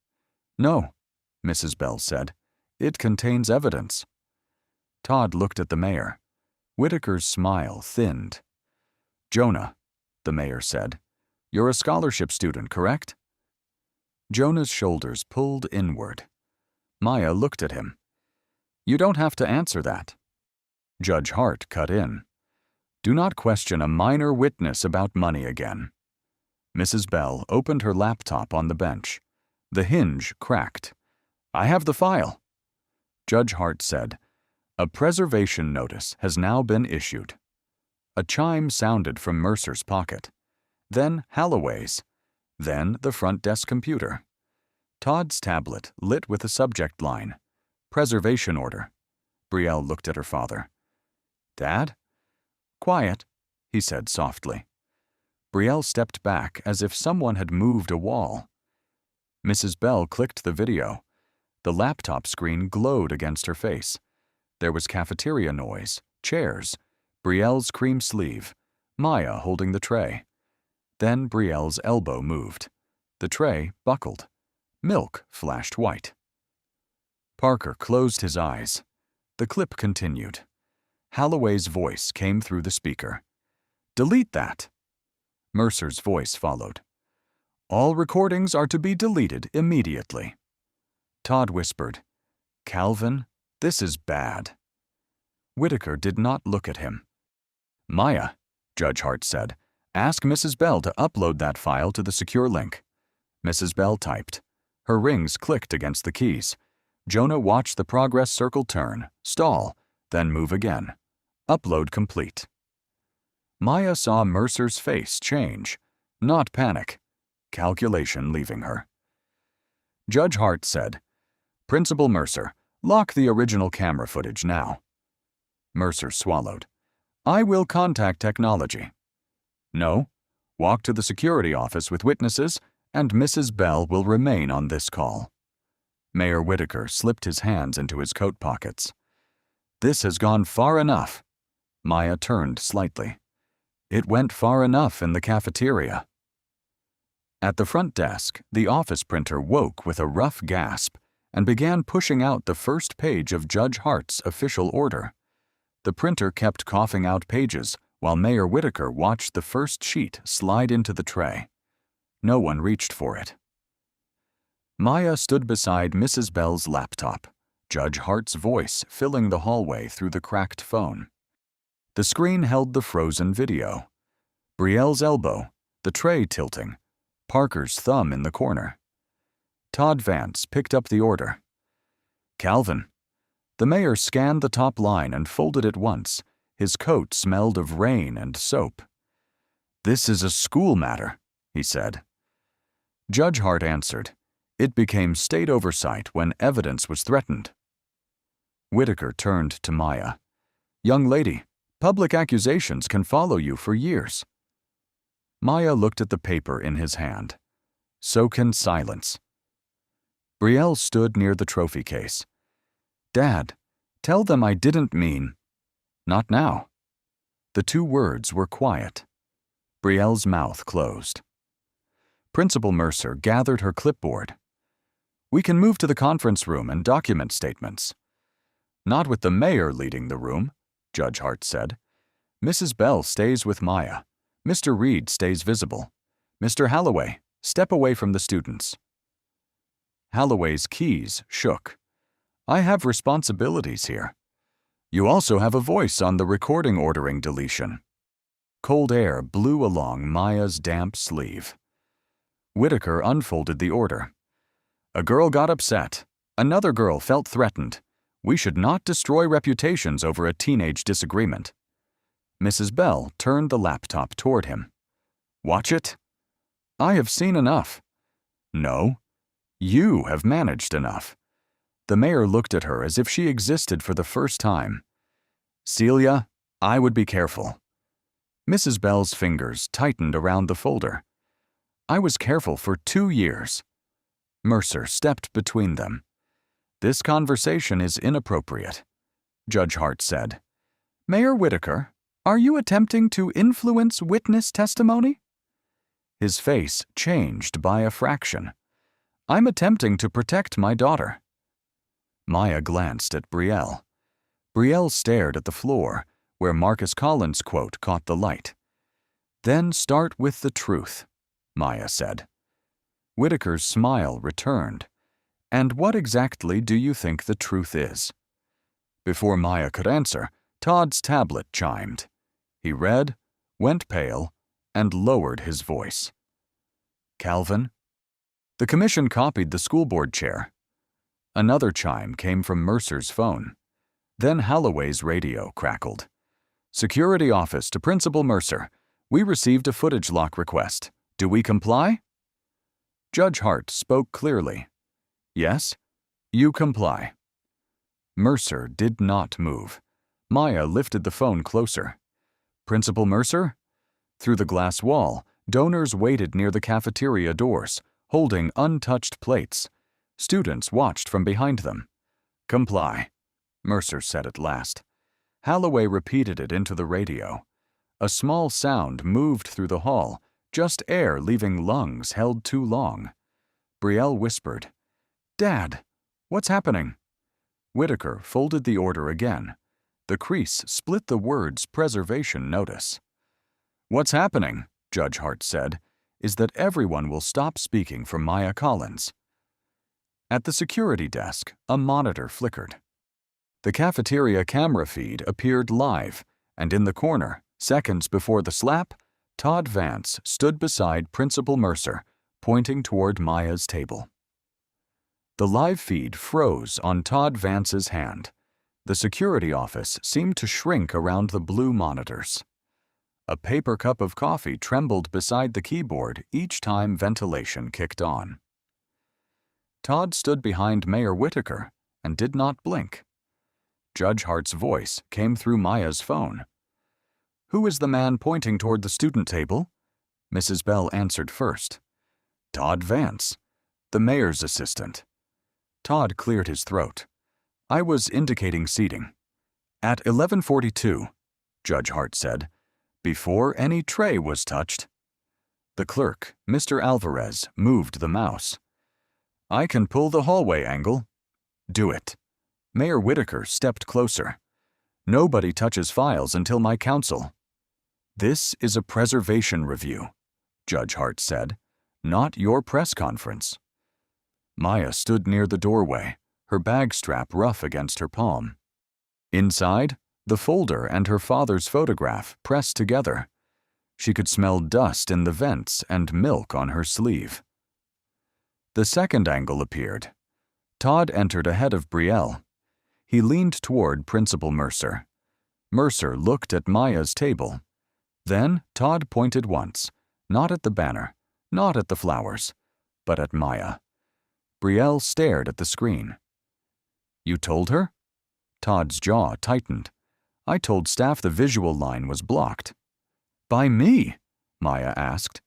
"No," Mrs. Bell said. "It contains evidence." Todd looked at the mayor. Whitaker's smile thinned. "Jonah," the mayor said, "you're a scholarship student, correct?" Jonah's shoulders pulled inward. Maya looked at him. "You don't have to answer that." Judge Hart cut in. "Do not question a minor witness about money again." Mrs. Bell opened her laptop on the bench. The hinge cracked. "I have the file." Judge Hart said, "A preservation notice has now been issued." A chime sounded from Mercer's pocket. Then Holloway's. Then the front desk computer. Todd's tablet lit with a subject line. "Preservation order." Brielle looked at her father. "Dad?" "Quiet," he said softly. Brielle stepped back as if someone had moved a wall. Mrs. Bell clicked the video. The laptop screen glowed against her face. There was cafeteria noise, chairs, Brielle's cream sleeve, Maya holding the tray. Then Brielle's elbow moved. The tray buckled. Milk flashed white. Parker closed his eyes. The clip continued. Holloway's voice came through the speaker. "Delete that." Mercer's voice followed. "All recordings are to be deleted immediately." Todd whispered, "Calvin, this is bad." Whitaker did not look at him. "Maya," Judge Hart said, "ask Mrs. Bell to upload that file to the secure link." Mrs. Bell typed. Her rings clicked against the keys. Jonah watched the progress circle turn, stall, then move again. Upload complete. Maya saw Mercer's face change. Not panic. Calculation leaving her. Judge Hart said, "Principal Mercer, lock the original camera footage now." Mercer swallowed. "I will contact technology." "No. Walk to the security office with witnesses, and Mrs. Bell will remain on this call." Mayor Whitaker slipped his hands into his coat pockets. "This has gone far enough." Maya turned slightly. "It went far enough in the cafeteria." At the front desk, the office printer woke with a rough gasp and began pushing out the first page of Judge Hart's official order. The printer kept coughing out pages while Mayor Whitaker watched the first sheet slide into the tray. No one reached for it. Maya stood beside Mrs. Bell's laptop, Judge Hart's voice filling the hallway through the cracked phone. The screen held the frozen video. Brielle's elbow, the tray tilting, Parker's thumb in the corner. Todd Vance picked up the order. "Calvin." The mayor scanned the top line and folded it once. His coat smelled of rain and soap. "This is a school matter," he said. Judge Hart answered. "It became state oversight when evidence was threatened." Whitaker turned to Maya. "Young lady, public accusations can follow you for years." Maya looked at the paper in his hand. "So can silence." Brielle stood near the trophy case. "Dad, tell them I didn't mean—" "Not now." The two words were quiet. Brielle's mouth closed. Principal Mercer gathered her clipboard. "We can move to the conference room and document statements." "Not with the mayor leading the room," Judge Hart said. "Mrs. Bell stays with Maya. Mr. Reed stays visible. Mr. Holloway, step away from the students." Holloway's keys shook. "I have responsibilities here." "You also have a voice on the recording ordering deletion." Cold air blew along Maya's damp sleeve. Whitaker unfolded the order. "A girl got upset. Another girl felt threatened. We should not destroy reputations over a teenage disagreement." Mrs. Bell turned the laptop toward him. "Watch it." "I have seen enough." "No. You have managed enough." The mayor looked at her as if she existed for the first time. "Celia, I would be careful." Mrs. Bell's fingers tightened around the folder. "I was careful for 2 years." Mercer stepped between them. "This conversation is inappropriate," Judge Hart said. "Mayor Whitaker, are you attempting to influence witness testimony?" His face changed by a fraction. "I'm attempting to protect my daughter." Maya glanced at Brielle. Brielle stared at the floor, where Marcus Collins' quote caught the light. "Then start with the truth," Maya said. Whitaker's smile returned. "And what exactly do you think the truth is?" Before Maya could answer, Todd's tablet chimed. He read, went pale, and lowered his voice. "Calvin?" The commission copied the school board chair. Another chime came from Mercer's phone. Then Holloway's radio crackled. "Security office to Principal Mercer. We received a footage lock request. Do we comply?" Judge Hart spoke clearly. "Yes, you comply." Mercer did not move. Maya lifted the phone closer. "Principal Mercer?" Through the glass wall, donors waited near the cafeteria doors, holding untouched plates. Students watched from behind them. "Comply," Mercer said at last. Holloway repeated it into the radio. A small sound moved through the hall, just air leaving lungs held too long. Brielle whispered, "Dad, what's happening?" Whitaker folded the order again. The crease split the words preservation notice. "What's happening," Judge Hart said, "is that everyone will stop speaking for Maya Collins." At the security desk, a monitor flickered. The cafeteria camera feed appeared live, and in the corner, seconds before the slap, Todd Vance stood beside Principal Mercer, pointing toward Maya's table. The live feed froze on Todd Vance's hand. The security office seemed to shrink around the blue monitors. A paper cup of coffee trembled beside the keyboard each time ventilation kicked on. Todd stood behind Mayor Whitaker and did not blink. Judge Hart's voice came through Maya's phone. "Who is the man pointing toward the student table?" Mrs. Bell answered first. "Todd Vance, the mayor's assistant." Todd cleared his throat. "I was indicating seating." "At 11:42, Judge Hart said, "before any tray was touched." The clerk, Mr. Alvarez, moved the mouse. "I can pull the hallway angle." "Do it." Mayor Whitaker stepped closer. "Nobody touches files until my counsel." "This is a preservation review," Judge Hart said, "not your press conference." Maya stood near the doorway, her bag strap rough against her palm. Inside, the folder and her father's photograph pressed together. She could smell dust in the vents and milk on her sleeve. The second angle appeared. Todd entered ahead of Brielle. He leaned toward Principal Mercer. Mercer looked at Maya's table. Then Todd pointed once, not at the banner, not at the flowers, but at Maya. Brielle stared at the screen. "You told her?" Todd's jaw tightened. "I told staff the visual line was blocked." "By me?" Maya asked.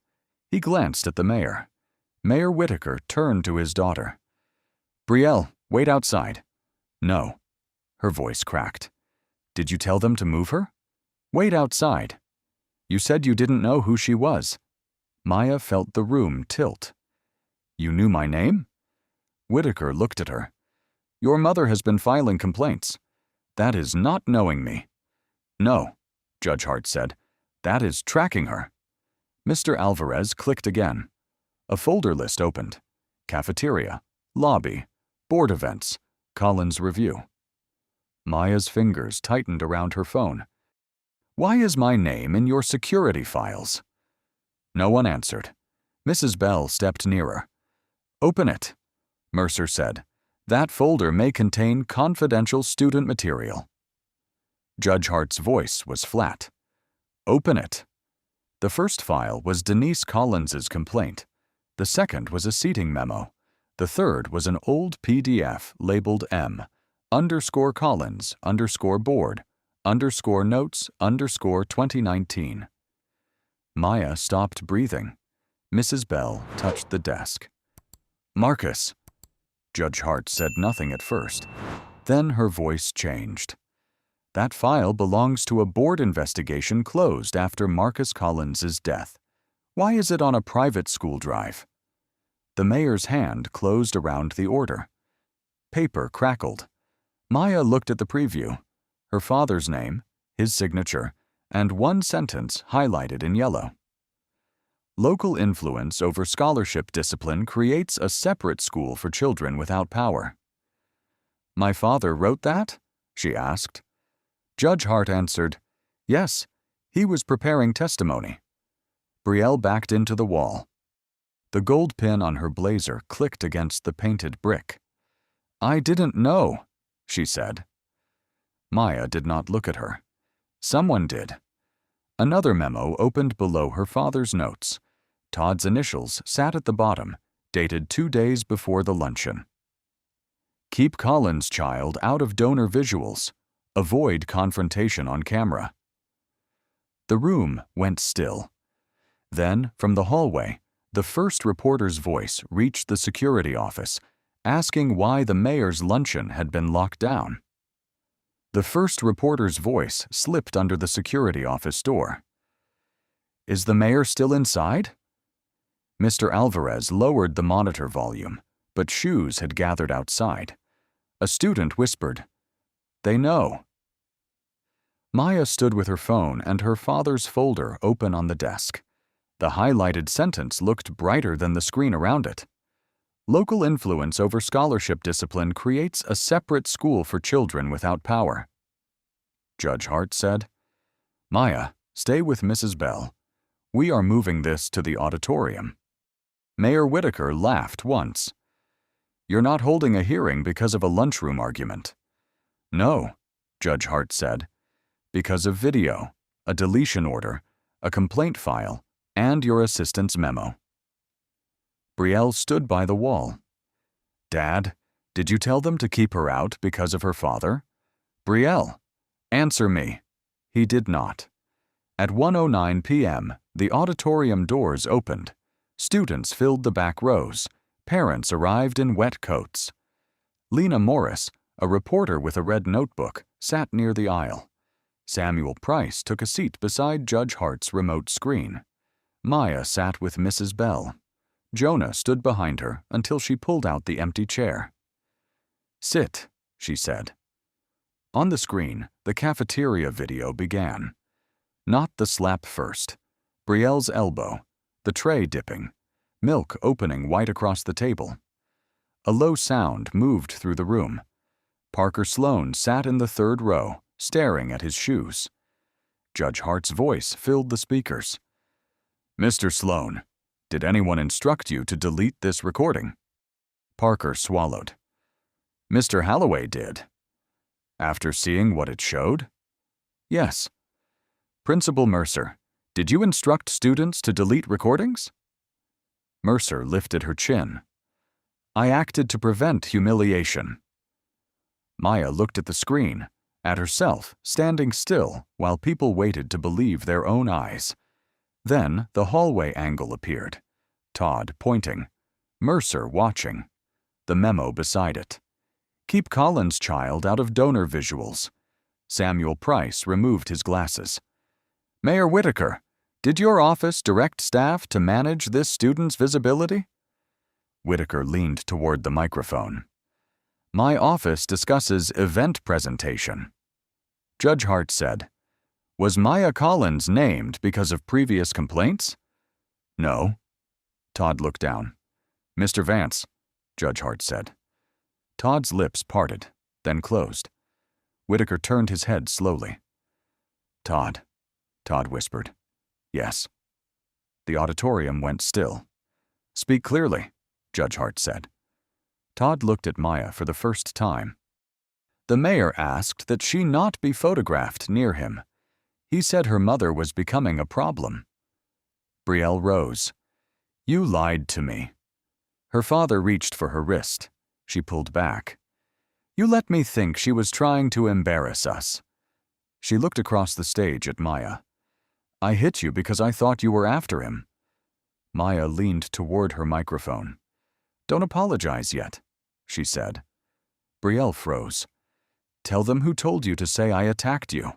He glanced at the mayor. Mayor Whitaker turned to his daughter. "Brielle, wait outside." "No." Her voice cracked. "Did you tell them to move her?" "Wait outside." "You said you didn't know who she was." Maya felt the room tilt. "You knew my name?" Whitaker looked at her. "Your mother has been filing complaints. That is not knowing me." "No," Judge Hart said. "That is tracking her." Mr. Alvarez clicked again. A folder list opened. Cafeteria, lobby, board events, Collins Review. Maya's fingers tightened around her phone. "Why is my name in your security files?" No one answered. Mrs. Bell stepped nearer. "Open it," Mercer said. "That folder may contain confidential student material." Judge Hart's voice was flat. "Open it." The first file was Denise Collins's complaint. The second was a seating memo. The third was an old PDF labeled M_Collins_board_notes_2019. Maya stopped breathing. Mrs. Bell touched the desk. "Marcus." Judge Hart said nothing at first. Then her voice changed. "That file belongs to a board investigation closed after Marcus Collins's death. Why is it on a private school drive?" The mayor's hand closed around the order. Paper crackled. Maya looked at the preview. Her father's name, his signature, and one sentence highlighted in yellow. "Local influence over scholarship discipline creates a separate school for children without power." "My father wrote that?" she asked. Judge Hart answered, "Yes, he was preparing testimony." Brielle backed into the wall. The gold pin on her blazer clicked against the painted brick. "I didn't know," she said. Maya did not look at her. Someone did. Another memo opened below her father's notes. Todd's initials sat at the bottom, dated 2 days before the luncheon. "Keep Collins' child out of donor visuals. Avoid confrontation on camera." The room went still. Then, from the hallway, the first reporter's voice reached the security office, asking why the mayor's luncheon had been locked down. The first reporter's voice slipped under the security office door. "Is the mayor still inside?" Mr. Alvarez lowered the monitor volume, but shoes had gathered outside. A student whispered, "They know." Maya stood with her phone and her father's folder open on the desk. The highlighted sentence looked brighter than the screen around it. "Local influence over scholarship discipline creates a separate school for children without power." Judge Hart said, "Maya, stay with Mrs. Bell. We are moving this to the auditorium." Mayor Whitaker laughed once. "You're not holding a hearing because of a lunchroom argument." "No," Judge Hart said, "because of video, a deletion order, a complaint file, and your assistant's memo." Brielle stood by the wall. "Dad, did you tell them to keep her out because of her father?" "Brielle, answer me." He did not. At 1:09 p.m., the auditorium doors opened. Students filled the back rows. Parents arrived in wet coats. Lena Morris, a reporter with a red notebook, sat near the aisle. Samuel Price took a seat beside Judge Hart's remote screen. Maya sat with Mrs. Bell. Jonah stood behind her until she pulled out the empty chair. "Sit," she said. On the screen, the cafeteria video began. Not the slap first. Brielle's elbow, the tray dipping, milk opening white across the table. A low sound moved through the room. Parker Sloan sat in the third row, staring at his shoes. Judge Hart's voice filled the speakers. "Mr. Sloan, did anyone instruct you to delete this recording?" Parker swallowed. "Mr. Halloway did." "After seeing what it showed?" "Yes." "Principal Mercer, did you instruct students to delete recordings?" Mercer lifted her chin. "I acted to prevent humiliation." Maya looked at the screen, at herself standing still while people waited to believe their own eyes. Then the hallway angle appeared. Todd pointing. Mercer watching. The memo beside it. "Keep Collins' child out of donor visuals." Samuel Price removed his glasses. "Mayor Whitaker, did your office direct staff to manage this student's visibility?" Whitaker leaned toward the microphone. "My office discusses event presentation." Judge Hart said, "Was Maya Collins named because of previous complaints?" "No." Todd looked down. "Mr. Vance," Judge Hart said. Todd's lips parted, then closed. Whitaker turned his head slowly. Todd whispered. "Yes." The auditorium went still. "Speak clearly," Judge Hart said. Todd looked at Maya for the first time. The mayor asked that she not be photographed near him. He said her mother was becoming a problem. Brielle rose. "You lied to me." Her father reached for her wrist. She pulled back. "You let me think she was trying to embarrass us." She looked across the stage at Maya. "I hit you because I thought you were after him." Maya leaned toward her microphone. "Don't apologize yet," she said. Brielle froze. "Tell them who told you to say I attacked you."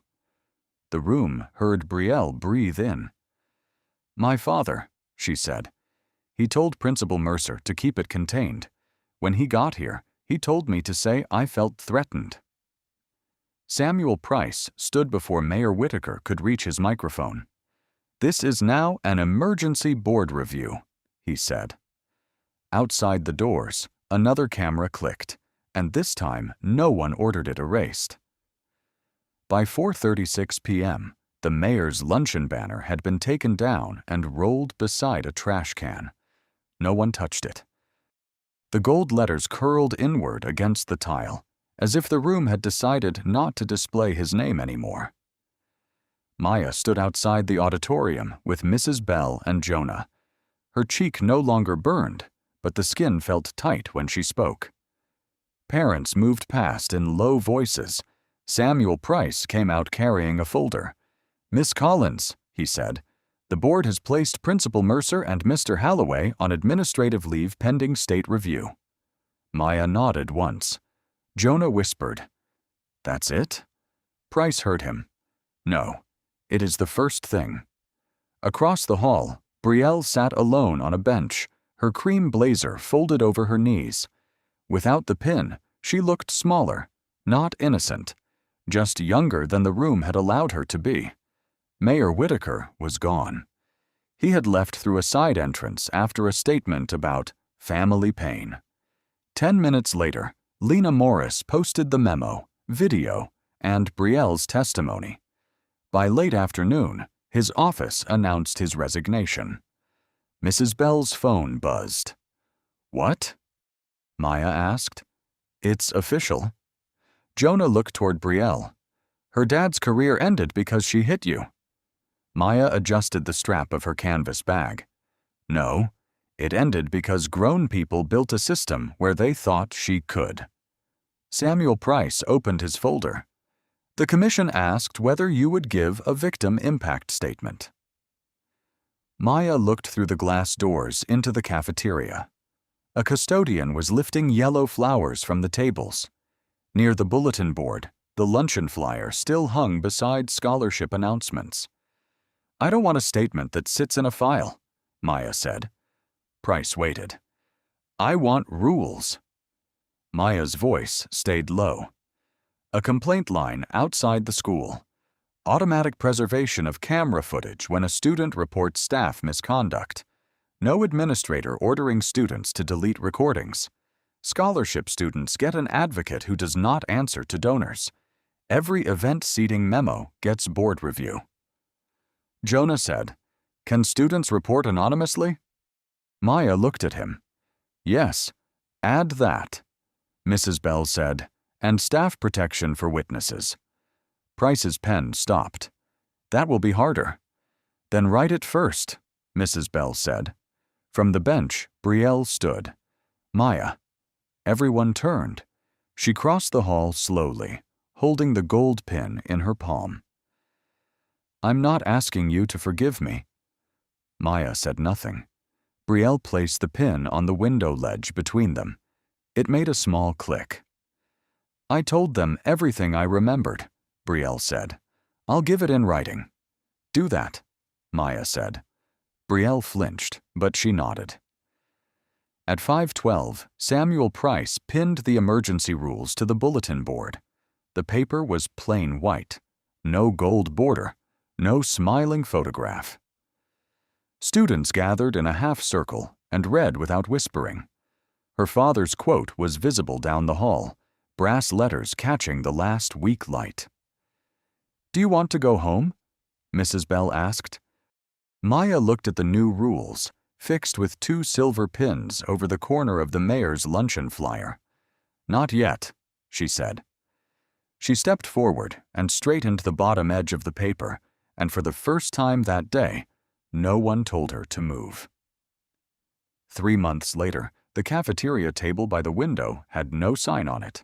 The room heard Brielle breathe in. "My father," she said. "He told Principal Mercer to keep it contained. When he got here, he told me to say I felt threatened." Samuel Price stood before Mayor Whitaker could reach his microphone. "This is now an emergency board review," he said. Outside the doors, another camera clicked, and this time no one ordered it erased. By 4:36 p.m., the mayor's luncheon banner had been taken down and rolled beside a trash can. No one touched it. The gold letters curled inward against the tile, as if the room had decided not to display his name anymore. Maya stood outside the auditorium with Mrs. Bell and Jonah. Her cheek no longer burned, but the skin felt tight when she spoke. Parents moved past in low voices. Samuel Price came out carrying a folder. "Miss Collins," he said, "the board has placed Principal Mercer and Mr. Halloway on administrative leave pending state review." Maya nodded once. Jonah whispered, "That's it?" Price heard him. "No, it is the first thing." Across the hall, Brielle sat alone on a bench, her cream blazer folded over her knees. Without the pin, she looked smaller, not innocent, just younger than the room had allowed her to be. Mayor Whitaker was gone. He had left through a side entrance after a statement about family pain. 10 minutes later, Lena Morris posted the memo, video, and Brielle's testimony. By late afternoon, his office announced his resignation. Mrs. Bell's phone buzzed. "What?" Maya asked. "It's official." Jonah looked toward Brielle. "Her dad's career ended because she hit you." Maya adjusted the strap of her canvas bag. "No, it ended because grown people built a system where they thought she could." Samuel Price opened his folder. "The commission asked whether you would give a victim impact statement." Maya looked through the glass doors into the cafeteria. A custodian was lifting yellow flowers from the tables. Near the bulletin board, the luncheon flyer still hung beside scholarship announcements. "I don't want a statement that sits in a file," Maya said. Price waited. "I want rules." Maya's voice stayed low. "A complaint line outside the school. Automatic preservation of camera footage when a student reports staff misconduct. No administrator ordering students to delete recordings. Scholarship students get an advocate who does not answer to donors. Every event seating memo gets board review." Jonah said, "Can students report anonymously?" Maya looked at him. "Yes, add that." Mrs. Bell said, "and staff protection for witnesses." Price's pen stopped. "That will be harder." "Then write it first," Mrs. Bell said. From the bench, Brielle stood. "Maya." Everyone turned. She crossed the hall slowly, holding the gold pin in her palm. "I'm not asking you to forgive me." Maya said nothing. Brielle placed the pin on the window ledge between them. It made a small click. "I told them everything I remembered," Brielle said. "I'll give it in writing." "Do that," Maya said. Brielle flinched, but she nodded. At 5:12, Samuel Price pinned the emergency rules to the bulletin board. The paper was plain white. No gold border. No smiling photograph. Students gathered in a half circle and read without whispering. Her father's quote was visible down the hall, brass letters catching the last weak light. "Do you want to go home?" Mrs. Bell asked. Maya looked at the new rules, fixed with 2 silver pins over the corner of the mayor's luncheon flyer. "Not yet," she said. She stepped forward and straightened the bottom edge of the paper, and for the first time that day, no one told her to move. 3 months later, The cafeteria table by the window had no sign on it.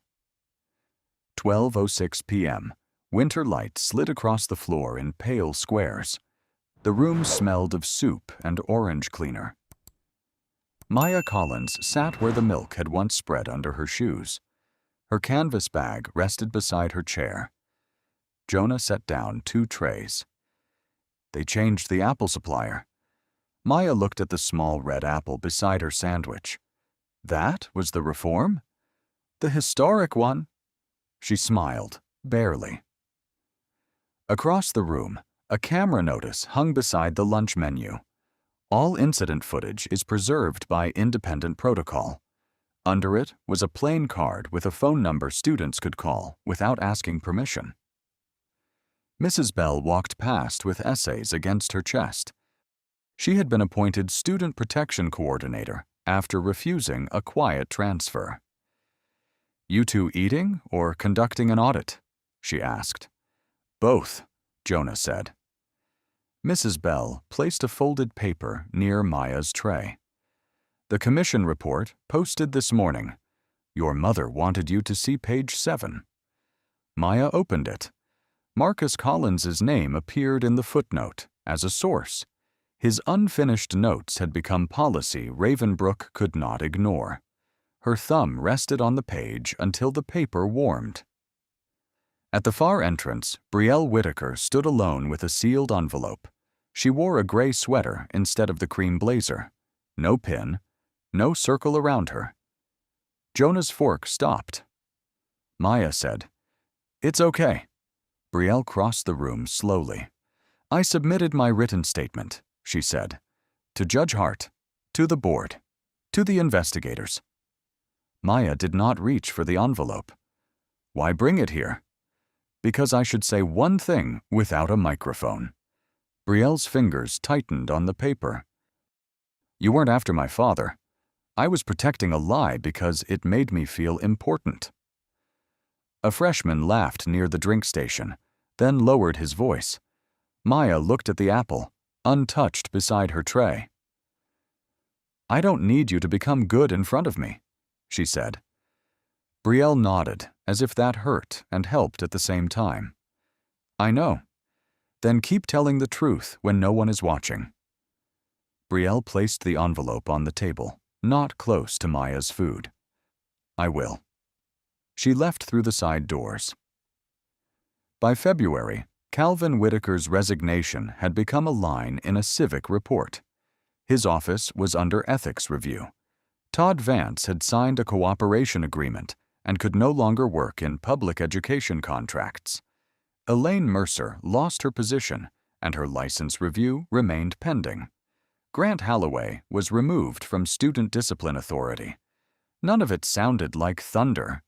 12:06 p.m. Winter light slid across the floor in pale squares. The room smelled of soup and orange cleaner. Maya Collins sat where the milk had once spread under her shoes. Her canvas bag rested beside her chair. Jonah set down 2 trays. They changed the apple supplier. Maya looked at the small red apple beside her sandwich. That was the reform? The historic one? She smiled, barely. Across the room, a camera notice hung beside the lunch menu. All incident footage is preserved by independent protocol. Under it was a plain card with a phone number students could call without asking permission. Mrs. Bell walked past with essays against her chest. She had been appointed student protection coordinator after refusing a quiet transfer. "You two eating or conducting an audit?" she asked. "Both," Jonah said. Mrs. Bell placed a folded paper near Maya's tray. "The commission report posted this morning. Your mother wanted you to see page 7. Maya opened it. Marcus Collins's name appeared in the footnote as a source. His unfinished notes had become policy Ravenbrook could not ignore. Her thumb rested on the page until the paper warmed. At the far entrance, Brielle Whitaker stood alone with a sealed envelope. She wore a gray sweater instead of the cream blazer. No pin, no circle around her. Jonah's fork stopped. Maya said, "It's okay." Brielle crossed the room slowly. "I submitted my written statement," she said, "to Judge Hart, to the board, to the investigators." Maya did not reach for the envelope. "Why bring it here?" "Because I should say one thing without a microphone." Brielle's fingers tightened on the paper. "You weren't after my father. I was protecting a lie because it made me feel important." A freshman laughed near the drink station, then lowered his voice. Maya looked at the apple, untouched beside her tray. "I don't need you to become good in front of me," she said. Brielle nodded, as if that hurt and helped at the same time. "I know. Then keep telling the truth when no one is watching." Brielle placed the envelope on the table, not close to Maya's food. "I will." She left through the side doors. By February, Calvin Whitaker's resignation had become a line in a civic report. His office was under ethics review. Todd Vance had signed a cooperation agreement and could no longer work in public education contracts. Elaine Mercer lost her position, and her license review remained pending. Grant Holloway was removed from Student Discipline Authority. None of it sounded like thunder.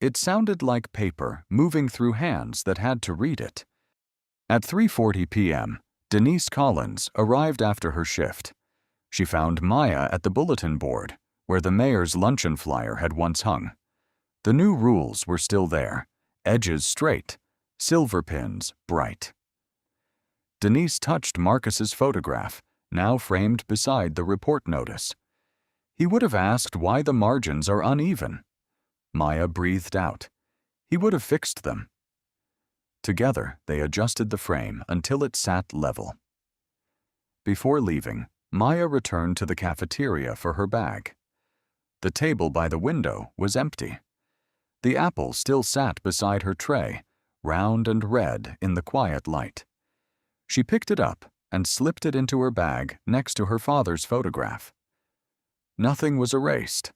It sounded like paper moving through hands that had to read it. At 3:40 p.m., Denise Collins arrived after her shift. She found Maya at the bulletin board, where the mayor's luncheon flyer had once hung. The new rules were still there, edges straight, silver pins bright. Denise touched Marcus's photograph, now framed beside the report notice. He would have asked why the margins are uneven. Maya breathed out. He would have fixed them. Together, they adjusted the frame until it sat level. Before leaving, Maya returned to the cafeteria for her bag. The table by the window was empty. The apple still sat beside her tray, round and red in the quiet light. She picked it up and slipped it into her bag next to her father's photograph. Nothing was erased.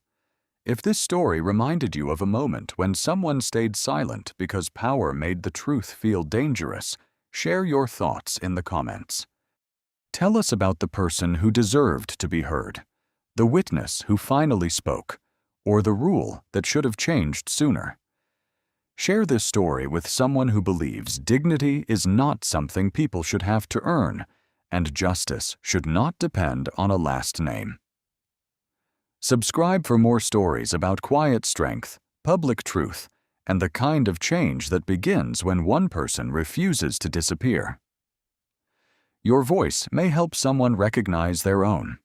If this story reminded you of a moment when someone stayed silent because power made the truth feel dangerous, share your thoughts in the comments. Tell us about the person who deserved to be heard, the witness who finally spoke, or the rule that should have changed sooner. Share this story with someone who believes dignity is not something people should have to earn, and justice should not depend on a last name. Subscribe for more stories about quiet strength, public truth, and the kind of change that begins when one person refuses to disappear. Your voice may help someone recognize their own.